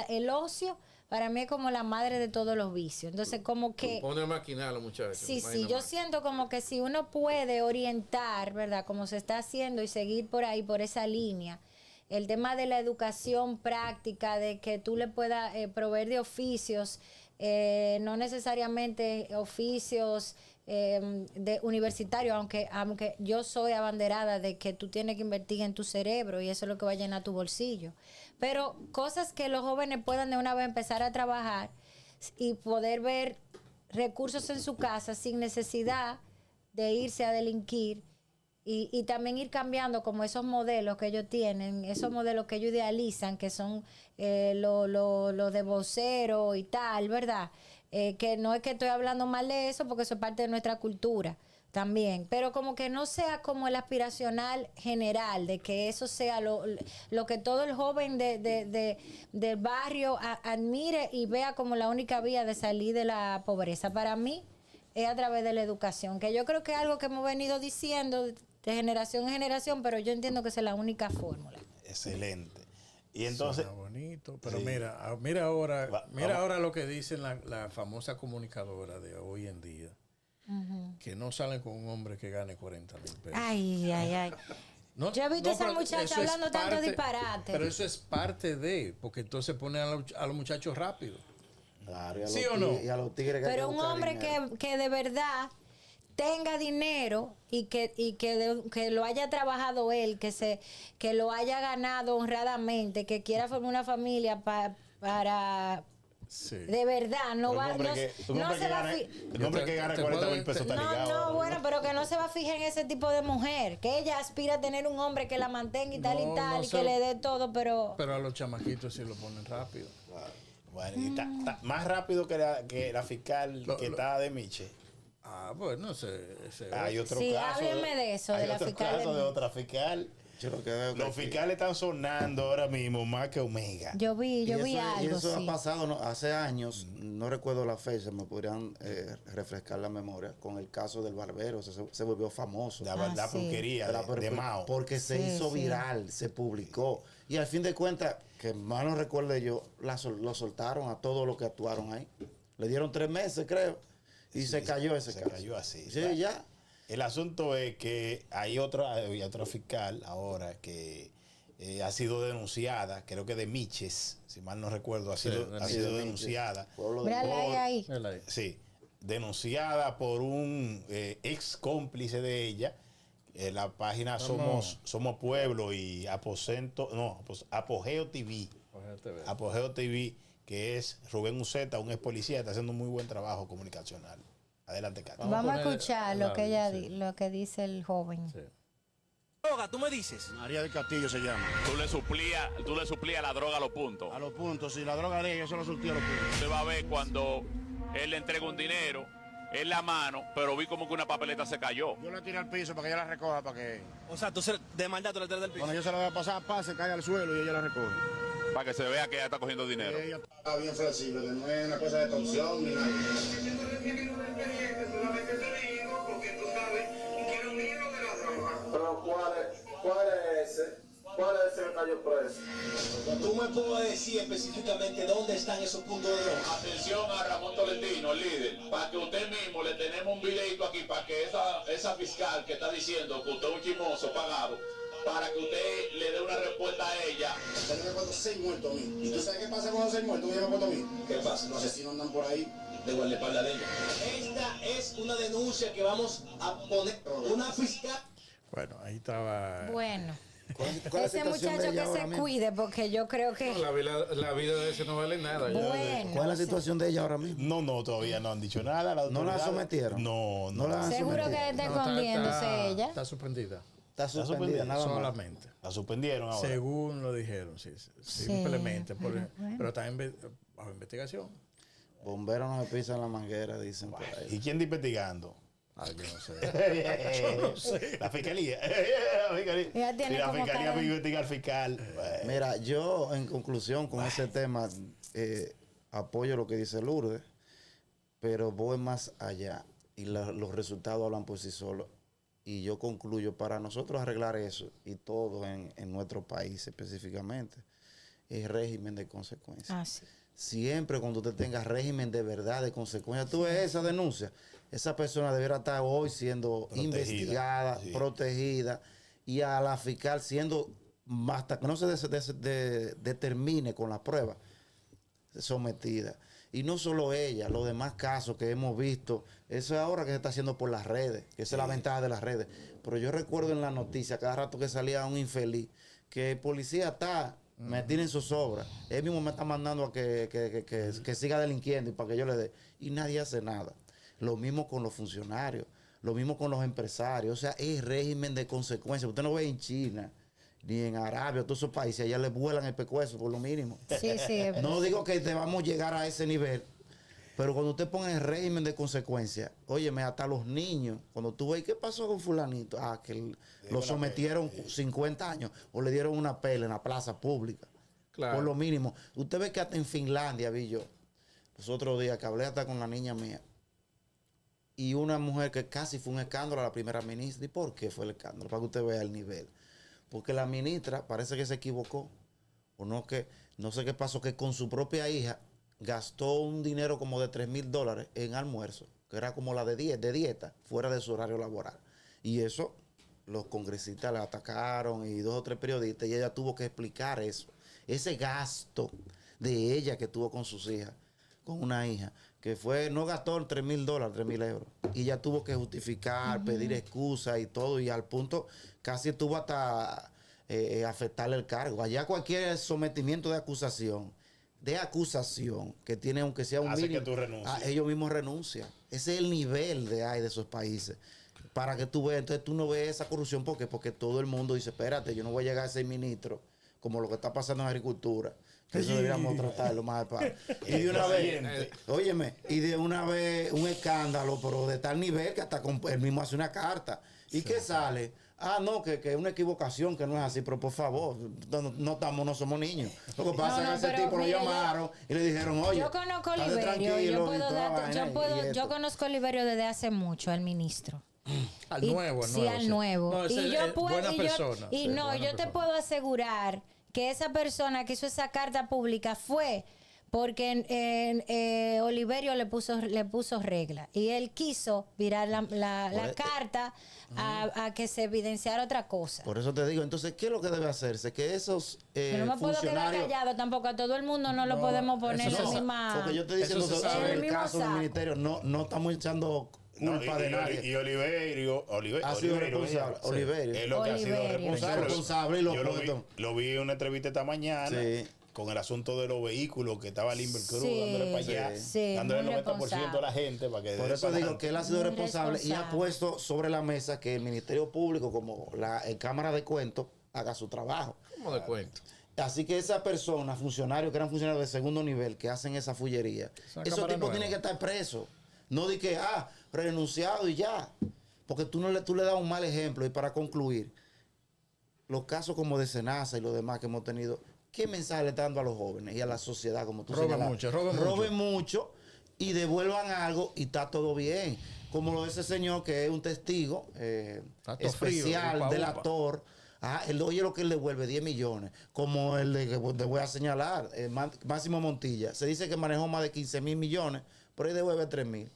el ocio para mí es como la madre de todos los vicios. Entonces como que... Pone a maquinar a los muchachos. Sí, yo siento como que si uno puede orientar, ¿verdad? Como se está haciendo y seguir por ahí, por esa línea, el tema de la educación práctica, de que tú le puedas proveer de oficios, no necesariamente oficios de universitarios, aunque yo soy abanderada de que tú tienes que invertir en tu cerebro y eso es lo que va a llenar tu bolsillo. Pero cosas que los jóvenes puedan de una vez empezar a trabajar y poder ver recursos en su casa sin necesidad de irse a delinquir. Y también ir cambiando como esos modelos que ellos tienen, esos modelos que ellos idealizan, que son los de vocero y tal, ¿verdad? Que no es que estoy hablando mal de eso, porque eso es parte de nuestra cultura. también, pero como que no sea como el aspiracional general, de que eso sea lo que todo el joven del barrio admire y vea como la única vía de salir de la pobreza. Para mí es a través de la educación, que yo creo que es algo que hemos venido diciendo de generación en generación, pero yo entiendo que esa es la única fórmula. Excelente. Y entonces, Suena bonito, pero sí. mira ahora, Vamos. ahora lo que dice la famosa comunicadora de hoy en día, que no salen con un hombre que gane 40,000 pesos. Ay. No, Yo he visto a esa pero muchacha eso es hablando tanto disparate. Pero eso es parte de, porque entonces ponen a los muchachos rápido. Claro, y a ¿Sí los o no? tigres- y a los tigres que hay Pero que un buscar hombre dinero. que de verdad tenga dinero y que lo haya trabajado él, que lo haya ganado honradamente, que quiera formar una familia para Sí. de verdad no un va hombre no, que, un no hombre se que va a gana, fi- un hombre que gana Te 40,000 pesos está no, ligado. no, bueno, pero que no se va a fijar en ese tipo de mujer, que ella aspira a tener un hombre que la mantenga y tal y No, tal, no y se- que le dé todo, pero Pero a los chamaquitos sí lo ponen rápido. Bueno, y está más rápido que la fiscal que está de Miche. Ah, bueno, ese Hay otro sí, caso. hábleme de eso, hay de la otro fiscal caso de de otra fiscal. Yo lo que veo que Los aquí- fiscales están sonando ahora mismo más que Omega. yo vi y algo, eso sí. ha pasado hace años, no recuerdo la fecha, me podrían refrescar la memoria, con el caso del barbero, se volvió famoso. La sí. porquería de Mao. Porque se Sí, hizo sí. viral, se publicó. Y al fin de cuentas, que más no recuerde yo, lo soltaron a todos los que actuaron ahí. Le dieron 3 meses, creo. Y Sí, se cayó ese se caso. cayó así. Sí, ya. El asunto es que hay otra fiscal ahora que ha sido denunciada, creo que de Miches, si mal no recuerdo, ha sido de denunciada. Pueblo de- Mírala ahí. Él ahí. Sí, denunciada por un ex cómplice de ella. La página Vamos. Somos Pueblo y Apogeo TV. Apogeo TV, que es Rubén Uceta, un ex policía, está haciendo un muy buen trabajo comunicacional. Adelante, Katy. Vamos a Vamos a poner escuchar el lo que ella audio, sí. lo que dice el joven. Sí. Droga, tú me dices. María del Castillo se llama. Tú le suplías la droga a los puntos. A los puntos, si la droga de ellos, yo se lo surtí a los puntos. Usted va a ver cuando él le entrega un dinero en la mano, pero vi como que una papeleta se cayó. Yo la tiré al piso para que ella la recoja, para que O sea, tú de maldad tú le tiras del piso. cuando yo se la voy a pasar, pase, cae al suelo y ella la recoge. Para que se vea que ella está cogiendo dinero. Ella está bien flexible, que no es una cosa de torsión ni nada. Pero ¿cuál es ese? ¿Cuál es ese que cayó preso? ¿Tú me puedes decir específicamente dónde están esos puntos de droga? Atención a Ramón Tolentino, el líder, para que usted mismo le tenemos un videito aquí para que esa fiscal que está diciendo que usted es un chismoso pagado, para que usted le dé una respuesta a ella. Usted me puesto 6 muertos a mí. ¿Y tú sabes qué pasa con los 6 muertos que yo me puesto a mí? ¿Qué pasa? Los asesinos andan por ahí. De guardaespaldas de ella. Esta es una denuncia que vamos a poner. Una fiscal. Bueno, ahí estaba. Bueno, ¿Cuál es la ese situación de muchacho ella que ahora se mismo? cuide porque yo creo que La vida de ese no vale nada. ya. bueno, ¿Cuál es la situación de ella ahora mismo? No, todavía no han dicho nada. las ¿No la autoridades. sometieron? No. No la han seguro que está No, escondiéndose ella. Está suspendida. Está suspendida, suspendida, nada más. Solamente. La suspendieron ahora. Según lo dijeron, sí. Simplemente. Pero está bajo investigación. Bomberos no se pisan la manguera, dicen por ahí. ¿Y quién está investigando? Ah, yo no sé. La fiscalía. La fiscalía. Ella tiene Si la como fiscalía cara va a de- investigar al fiscal. Bueno. Mira, yo en conclusión con ese tema apoyo lo que dice Lourdes, pero voy más allá y los resultados hablan por sí solos. Y yo concluyo, para nosotros arreglar eso y todo en nuestro país específicamente, es régimen de consecuencias. Ah, sí. Siempre cuando usted tenga régimen de verdad, de consecuencias, tú ves esa denuncia, esa persona deberá estar hoy siendo Protegida, investigada, sí. protegida, y a la fiscal siendo, hasta que no se determine con la prueba, sometida. Y no solo ella, los demás casos que hemos visto, eso es ahora que se está haciendo por las redes, que esa es la ventaja de las redes. Pero yo recuerdo en la noticia, cada rato que salía un infeliz, que el policía está, me tiene en sus obras, él mismo me está mandando a que siga delinquiendo y para que yo le dé, y nadie hace nada. Lo mismo con los funcionarios, lo mismo con los empresarios, o sea, es régimen de consecuencias. Usted no ve en China, ni en Arabia, todos esos países, allá le vuelan el pescuezo por lo mínimo. Sí, sí. No digo que debamos llegar a ese nivel, Pero cuando usted pone el régimen de consecuencia, óyeme, hasta los niños, cuando tú ves, ¿qué pasó con fulanito? Ah, que lo sometieron 50 años o le dieron una pela en la plaza pública. Claro. Por lo mínimo. Usted ve que hasta en Finlandia, vi yo, los otros días que hablé hasta con la niña mía, y una mujer que casi fue un escándalo a la primera ministra. ¿Y por qué fue el escándalo? Para que usted vea el nivel. Porque la ministra parece que se equivocó, o no, que no sé qué pasó, que con su propia hija gastó un dinero como de $3,000 en almuerzo, que era como la de dieta, fuera de su horario laboral. Y eso los congresistas la atacaron y 2 o 3 periodistas, y ella tuvo que explicar eso. Ese gasto de ella que tuvo con sus hijas, con una hija, que fue, no gastó $3,000, 3,000 euros. Y ella tuvo que justificar, pedir excusas y todo, y al punto casi tuvo hasta afectarle el cargo. Allá cualquier sometimiento de acusación que tiene, aunque sea un hace mínimo, que tú renuncies. ellos mismos renuncian. Ese es el nivel de esos países. Para que tú veas, entonces tú no ves esa corrupción. ¿Por qué? Porque todo el mundo dice, espérate, yo no voy a llegar a ser ministro, como lo que está pasando en agricultura. Que eso deberíamos tratarlo más de y de una vez, óyeme, y de una vez un escándalo, pero de tal nivel que hasta él mismo hace una carta. ¿Y qué sale? Ah, no, que es una equivocación, que no es así, pero por favor, no somos niños. Lo que pasa es que ese tipo lo llamaron y le dijeron, oye, yo conozco a estate Oliverio, tranquilo yo conozco a Oliverio desde hace mucho, al ministro. Al nuevo. Sí, al nuevo. No, Y yo puedo, buena y persona. yo, y sí, no, buena yo te persona. puedo asegurar que esa persona que hizo esa carta pública fue porque Oliverio le puso regla y él quiso virar la carta a que se evidenciara otra cosa. Por eso te digo, entonces, ¿qué es lo que debe hacerse? Que esos Pero no me puedo quedar funcionarios... callado tampoco, a todo el mundo no lo podemos poner en la misma... Porque yo estoy diciendo Eso se sobre sabe. el El mismo caso del saco. ministerio, no estamos echando culpa de nadie. Y Oliverio Ha sido responsable. sí, Oliverio. es lo que ha sido Oliverio. responsable. Y lo Yo puesto. lo vi en una entrevista esta mañana. Sí. Con el asunto de los vehículos que estaba Limber Cruz Sí, dándole para allá, sí, dándole muy el 90% a la gente para que Por dé eso para digo adelante. que él ha sido Muy responsable y ha responsable. puesto sobre la mesa que el Ministerio Público, como la Cámara de Cuentos, haga su trabajo. ¿Cómo de cuento? Así que esa persona, funcionarios que eran funcionarios de segundo nivel, que hacen esa fullería, Esa esos cámara tipos nueva. tienen que estar presos. No di que, renunciado y ya. Porque tú le das un mal ejemplo. Y para concluir, los casos como de Senasa y los demás que hemos tenido, ¿qué mensaje le está dando a los jóvenes y a la sociedad, como tú Roben señalas? mucho, roben mucho. Roben mucho y devuelvan algo y está todo bien. Como lo de ese señor que es un testigo Tato especial, frío, upa, delator. Él oye lo que él devuelve, 10 millones. Como el de que te voy a señalar, Máximo Montilla. Se dice que manejó más de 15,000 millones, pero él devuelve 3,000.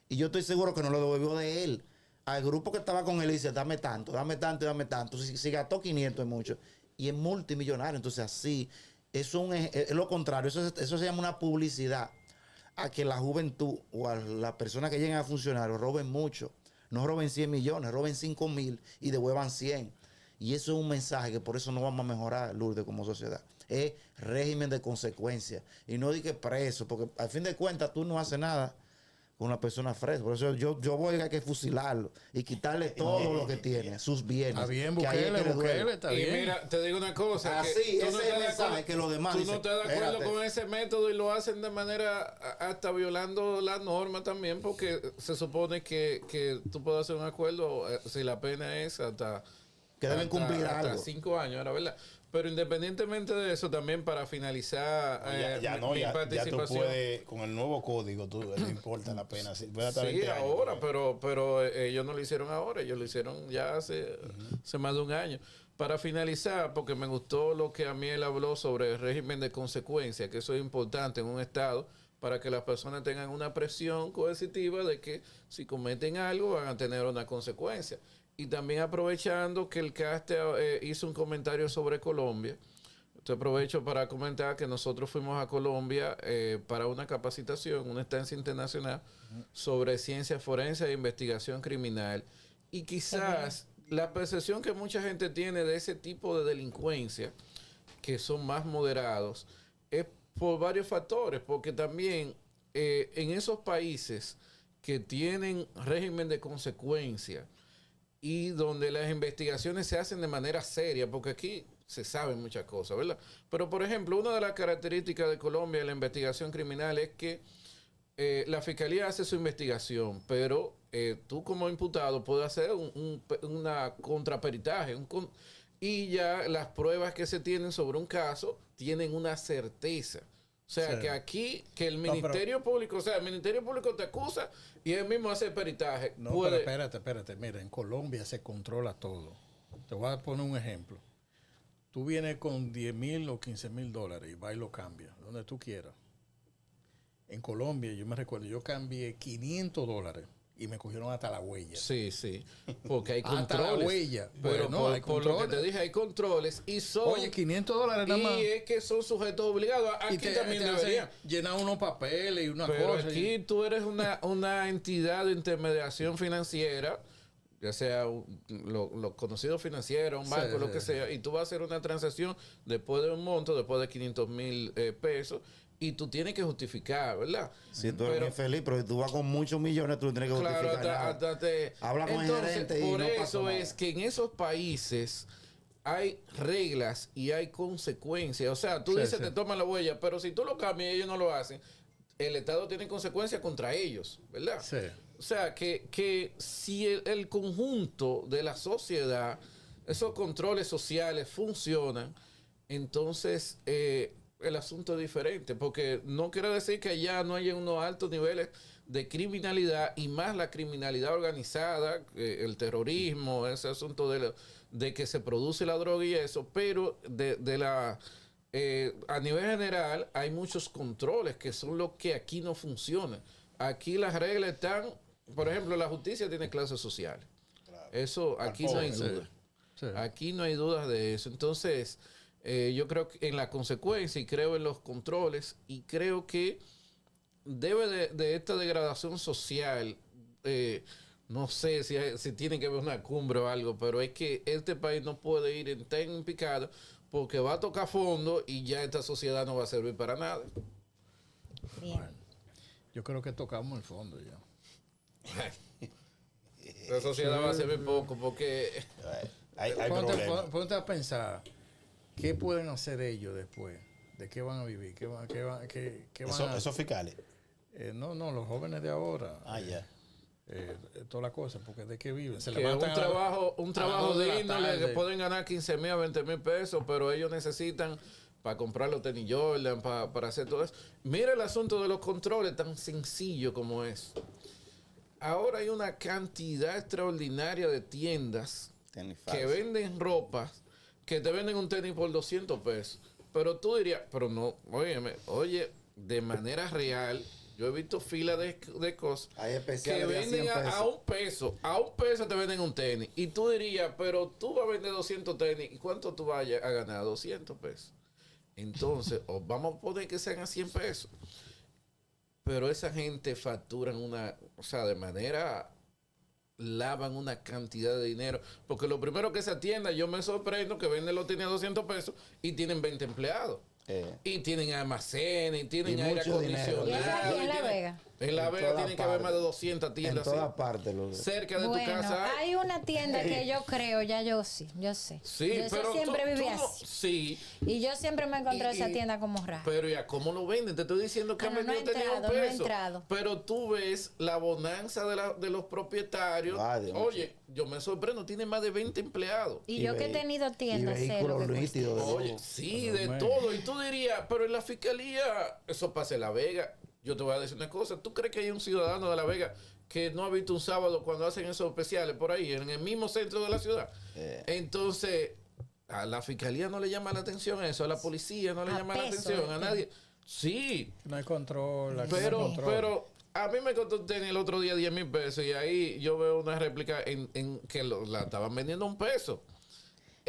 Y yo estoy seguro que no lo devolvió de él. Al grupo que estaba con él dice, dame tanto, dame tanto y dame tanto. Si gastó 500 es mucho. Y es multimillonario. Entonces así, eso es lo contrario. Eso se llama una publicidad a que la juventud o a las personas que lleguen a funcionarios roben mucho. No roben 100 millones, roben 5,000 y devuelvan 100. Y eso es un mensaje que por eso no vamos a mejorar, Lourdes, como sociedad. Es régimen de consecuencias. Y no di que preso, porque al fin de cuentas tú no haces nada con una persona fresa. Por eso yo voy a que fusilarlo y quitarle todo lo que tiene, sus bienes. Está bien, que ahí es que le duele. Bukele, está Y bien. mira, te digo una cosa. Así, que tú ese es el estás de mensaje acuerdo- que los demás Tú dicen, no estás de acuerdo espérate. con ese método y lo hacen de manera hasta violando la norma también, porque se supone que tú puedes hacer un acuerdo si la pena es hasta... Que deben cumplir hasta algo. 5 años, era verdad. Pero independientemente de eso, también para finalizar Ya mi tú participación. puedes, con el nuevo código, no importa la pena. Puede hasta Sí, 20 años, ahora, ¿no? pero ellos no lo hicieron ahora, ellos lo hicieron ya hace más de un año. Para finalizar, porque me gustó lo que a mí él habló sobre el régimen de consecuencia, que eso es importante en un Estado para que las personas tengan una presión coercitiva de que si cometen algo van a tener una consecuencia. Y también aprovechando que el caste hizo un comentario sobre Colombia, te aprovecho para comentar que nosotros fuimos a Colombia para una capacitación, una estancia internacional sobre ciencia forense e investigación criminal. Y quizás la percepción que mucha gente tiene de ese tipo de delincuencia, que son más moderados, es por varios factores, porque también en esos países que tienen régimen de consecuencia y donde las investigaciones se hacen de manera seria, porque aquí se saben muchas cosas, ¿verdad? Pero, por ejemplo, una de las características de Colombia en la investigación criminal es que la fiscalía hace su investigación, pero tú como imputado puedes hacer una contraperitaje, y ya las pruebas que se tienen sobre un caso tienen una certeza. O sea, Sí. que aquí, que el No, pero- Ministerio Público, o sea, el Ministerio Público te acusa y él mismo hace peritaje. No, Puede- pero espérate. Mira, en Colombia se controla todo. Te voy a poner un ejemplo. Tú vienes con 10,000 o 15,000 dólares y vas y lo cambias, donde tú quieras. En Colombia, yo me recuerdo, yo cambié 500 dólares y me cogieron hasta la huella. Sí, porque hay Hasta controles. la huella. Pero Bueno, hay por lo que controles. te dije, hay controles y son... Oye, 500 dólares nada más. y es que son sujetos obligados. Aquí Y también te hacen debería. llenar unos papeles y una Pero cosa. aquí tú eres una entidad de intermediación financiera, ya sea los conocidos financieros, un Sí, banco, lo sí, que sea, y tú vas a hacer una transacción después de un monto, después de 500,000 pesos, y tú tienes que justificar, ¿verdad? Si tú eres Pero- muy feliz, pero si tú vas con muchos millones, tú no tienes que Claro, justificar nada. Habla con el entonces, gerente y por no pasa eso nada. es que en esos países hay reglas y hay consecuencias. O sea, tú Sí, dices sí. te toman la huella, pero si tú lo cambias y ellos no lo hacen, el Estado tiene consecuencias contra ellos, ¿verdad? Sí. O sea, que si el conjunto de la sociedad, esos controles sociales funcionan, entonces el asunto es diferente, porque no quiere decir que allá no haya unos altos niveles de criminalidad y más la criminalidad organizada, el terrorismo, ese asunto de que se produce la droga y eso, pero a nivel general hay muchos controles que son los que aquí no funcionan. Aquí las reglas están, por ejemplo, la justicia tiene clases sociales. Eso aquí no hay Sí. duda. Sí. Aquí no hay dudas de eso. Entonces, yo creo que en la consecuencia y creo en los controles y creo que debe de esta degradación social, no sé si tiene que ver una cumbre o algo, pero es que este país no puede ir en picado porque va a tocar fondo y ya esta sociedad no va a servir para nada. Bien. Yo creo que tocamos el fondo ya. La sociedad va a servir poco porque... Hay Ponte, problemas. ponte a pensar, ¿qué pueden hacer ellos después? ¿De qué van a vivir? ¿Qué van a Esos fiscales. no, los jóvenes de ahora. Ah, ya. Toda la cosa, porque ¿de qué viven? Se que levantan un a trabajo las 2 de la digno, que tarde. pueden ganar 15,000 a 20,000 pesos, pero ellos necesitan para comprar los tenis Jordan, para hacer todo eso. Mira el asunto de los controles, tan sencillo como es. Ahora hay una cantidad extraordinaria de tiendas Tenis que falso. venden ropa, que te venden un tenis por 200 pesos. Pero tú dirías, pero no, oye, de manera real, yo he visto filas de cosas Hay que especiales de a 100 venden pesos. a un peso te venden un tenis. Y tú dirías, pero tú vas a vender 200 tenis, ¿y cuánto tú vas a ganar? 200 pesos. Entonces, o vamos a poner que sean a 100 pesos. Pero esa gente facturan de manera, lavan una cantidad de dinero. Porque lo primero que se atienda, yo me sorprendo que venden los tenis a 200 pesos y tienen 20 empleados. Y tienen almacenes, y tienen Y aire mucho dinero. acondicionado. ¿Y eso aquí en La tienen- Vega? En La En Vega todas tienen que haber más de partes. 200 En tiendas todas así, partes. cerca de tu Bueno, casa. hay una tienda que yo creo, ya yo sé. Sí, Yo pero siempre viví no- así. sí, Y yo siempre me encontré Y- esa y- tienda como rara. pero ¿y a cómo lo venden? Te estoy diciendo que Ah, han no, no vendido he tenis a un entrado, no he peso. entrado. Pero tú ves la bonanza de los propietarios. Ah, de Oye, yo me sorprendo, tiene más de 20 empleados. Y yo que he tenido Y tiendas, sé lo vehículos que cuesta. nítidos. de Oye, lujo. sí, Pero, de man. todo. Y tú dirías, pero en la fiscalía, eso pasa en La Vega. Yo te voy a decir una cosa. ¿Tú crees que hay un ciudadano de La Vega que no ha visto un sábado cuando hacen esos especiales por ahí, en el mismo centro de la ciudad? Entonces, a la fiscalía no le llama la atención eso, a la policía no le A llama la peso, atención, a ¿viste? nadie. Sí, No hay control. aquí no hay pero, control. pero a mí me costó tener el otro día 10,000 pesos y ahí yo veo una réplica en que la estaban vendiendo a un peso.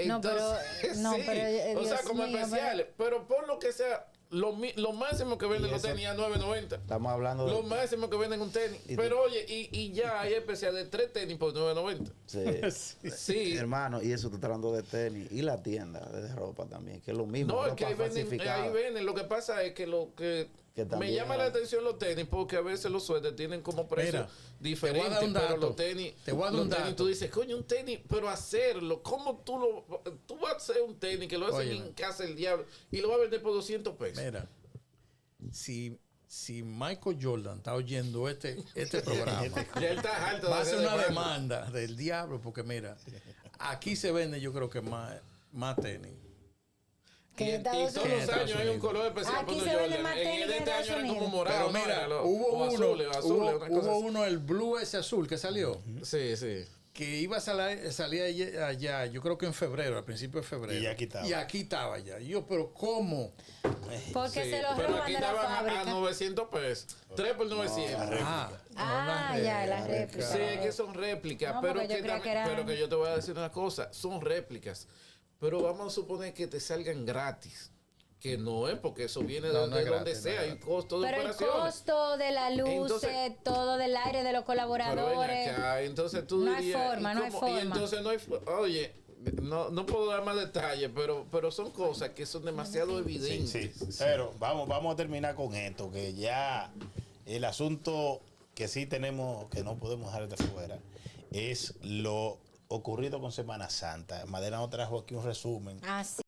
No, pero- no, pero, o sea, Dios como mío, especiales. Pero por lo que sea, lo máximo que venden Y los eso- tenis a 9.90. Estamos hablando Lo de... máximo que venden un tenis. Y Pero oye, y ya hay especial de 3 tenis por 9.90. Sí. Sí. Hermano, y eso tú estás hablando de tenis. Y la tienda de ropa también, que es lo mismo. No, es ropa que ahí falsificada. venden. Lo que pasa es que lo que Que me también llama la atención los tenis porque a veces los suéteres tienen como precios Mira, diferentes, te voy a dar un pero dato. los tenis, Te voy a dar los un tenis, dato. tú dices, coño, un tenis, pero hacerlo, ¿cómo tú vas a hacer un tenis que lo hacen Óyeme. en casa del diablo y lo vas a vender por 200 pesos? Mira, si si Michael Jordan está oyendo este programa, Ya él está harto va a de ser hacer una demanda. demanda del diablo, porque mira, aquí se vende yo creo que más tenis. Que en Y Estados todos Unidos. los años hay un color especial Aquí para se los vende Jordan. más tenis En que en este año Estados era como Unidos. morado. Pero mira, ¿no? hubo O uno, azules, azules, una cosa hubo así. uno, el blue ese azul que salió, Sí, sí. que iba a salir allá, yo creo que en febrero, al principio de febrero. Y aquí estaba. Y aquí estaba ya. Y yo, pero ¿cómo? Porque Sí, se los pero roban aquí de la estaban a fábrica. 900 pesos. 3 por 900. Ya, las réplicas. Sí, es que son réplicas, No, pero, porque yo que creía que eran- pero que yo te voy a decir una cosa, son réplicas. Pero vamos a suponer que te salgan gratis. Que no es, porque eso viene No, de, no es de donde gratis, sea, no es hay costo de Pero el operaciones. costo de la luz, Entonces- todo del aire de los Pero ven colaboradores. acá, entonces tú No hay dirías, forma, ¿y no hay cómo? Y forma. entonces no hay oye, no puedo dar más detalles, pero son cosas que son demasiado Sí, evidentes. sí. Pero vamos a terminar con esto, que ya el asunto que sí tenemos, que no podemos dejar de fuera, es lo ocurrido con Semana Santa. Madera nos trajo aquí un resumen Así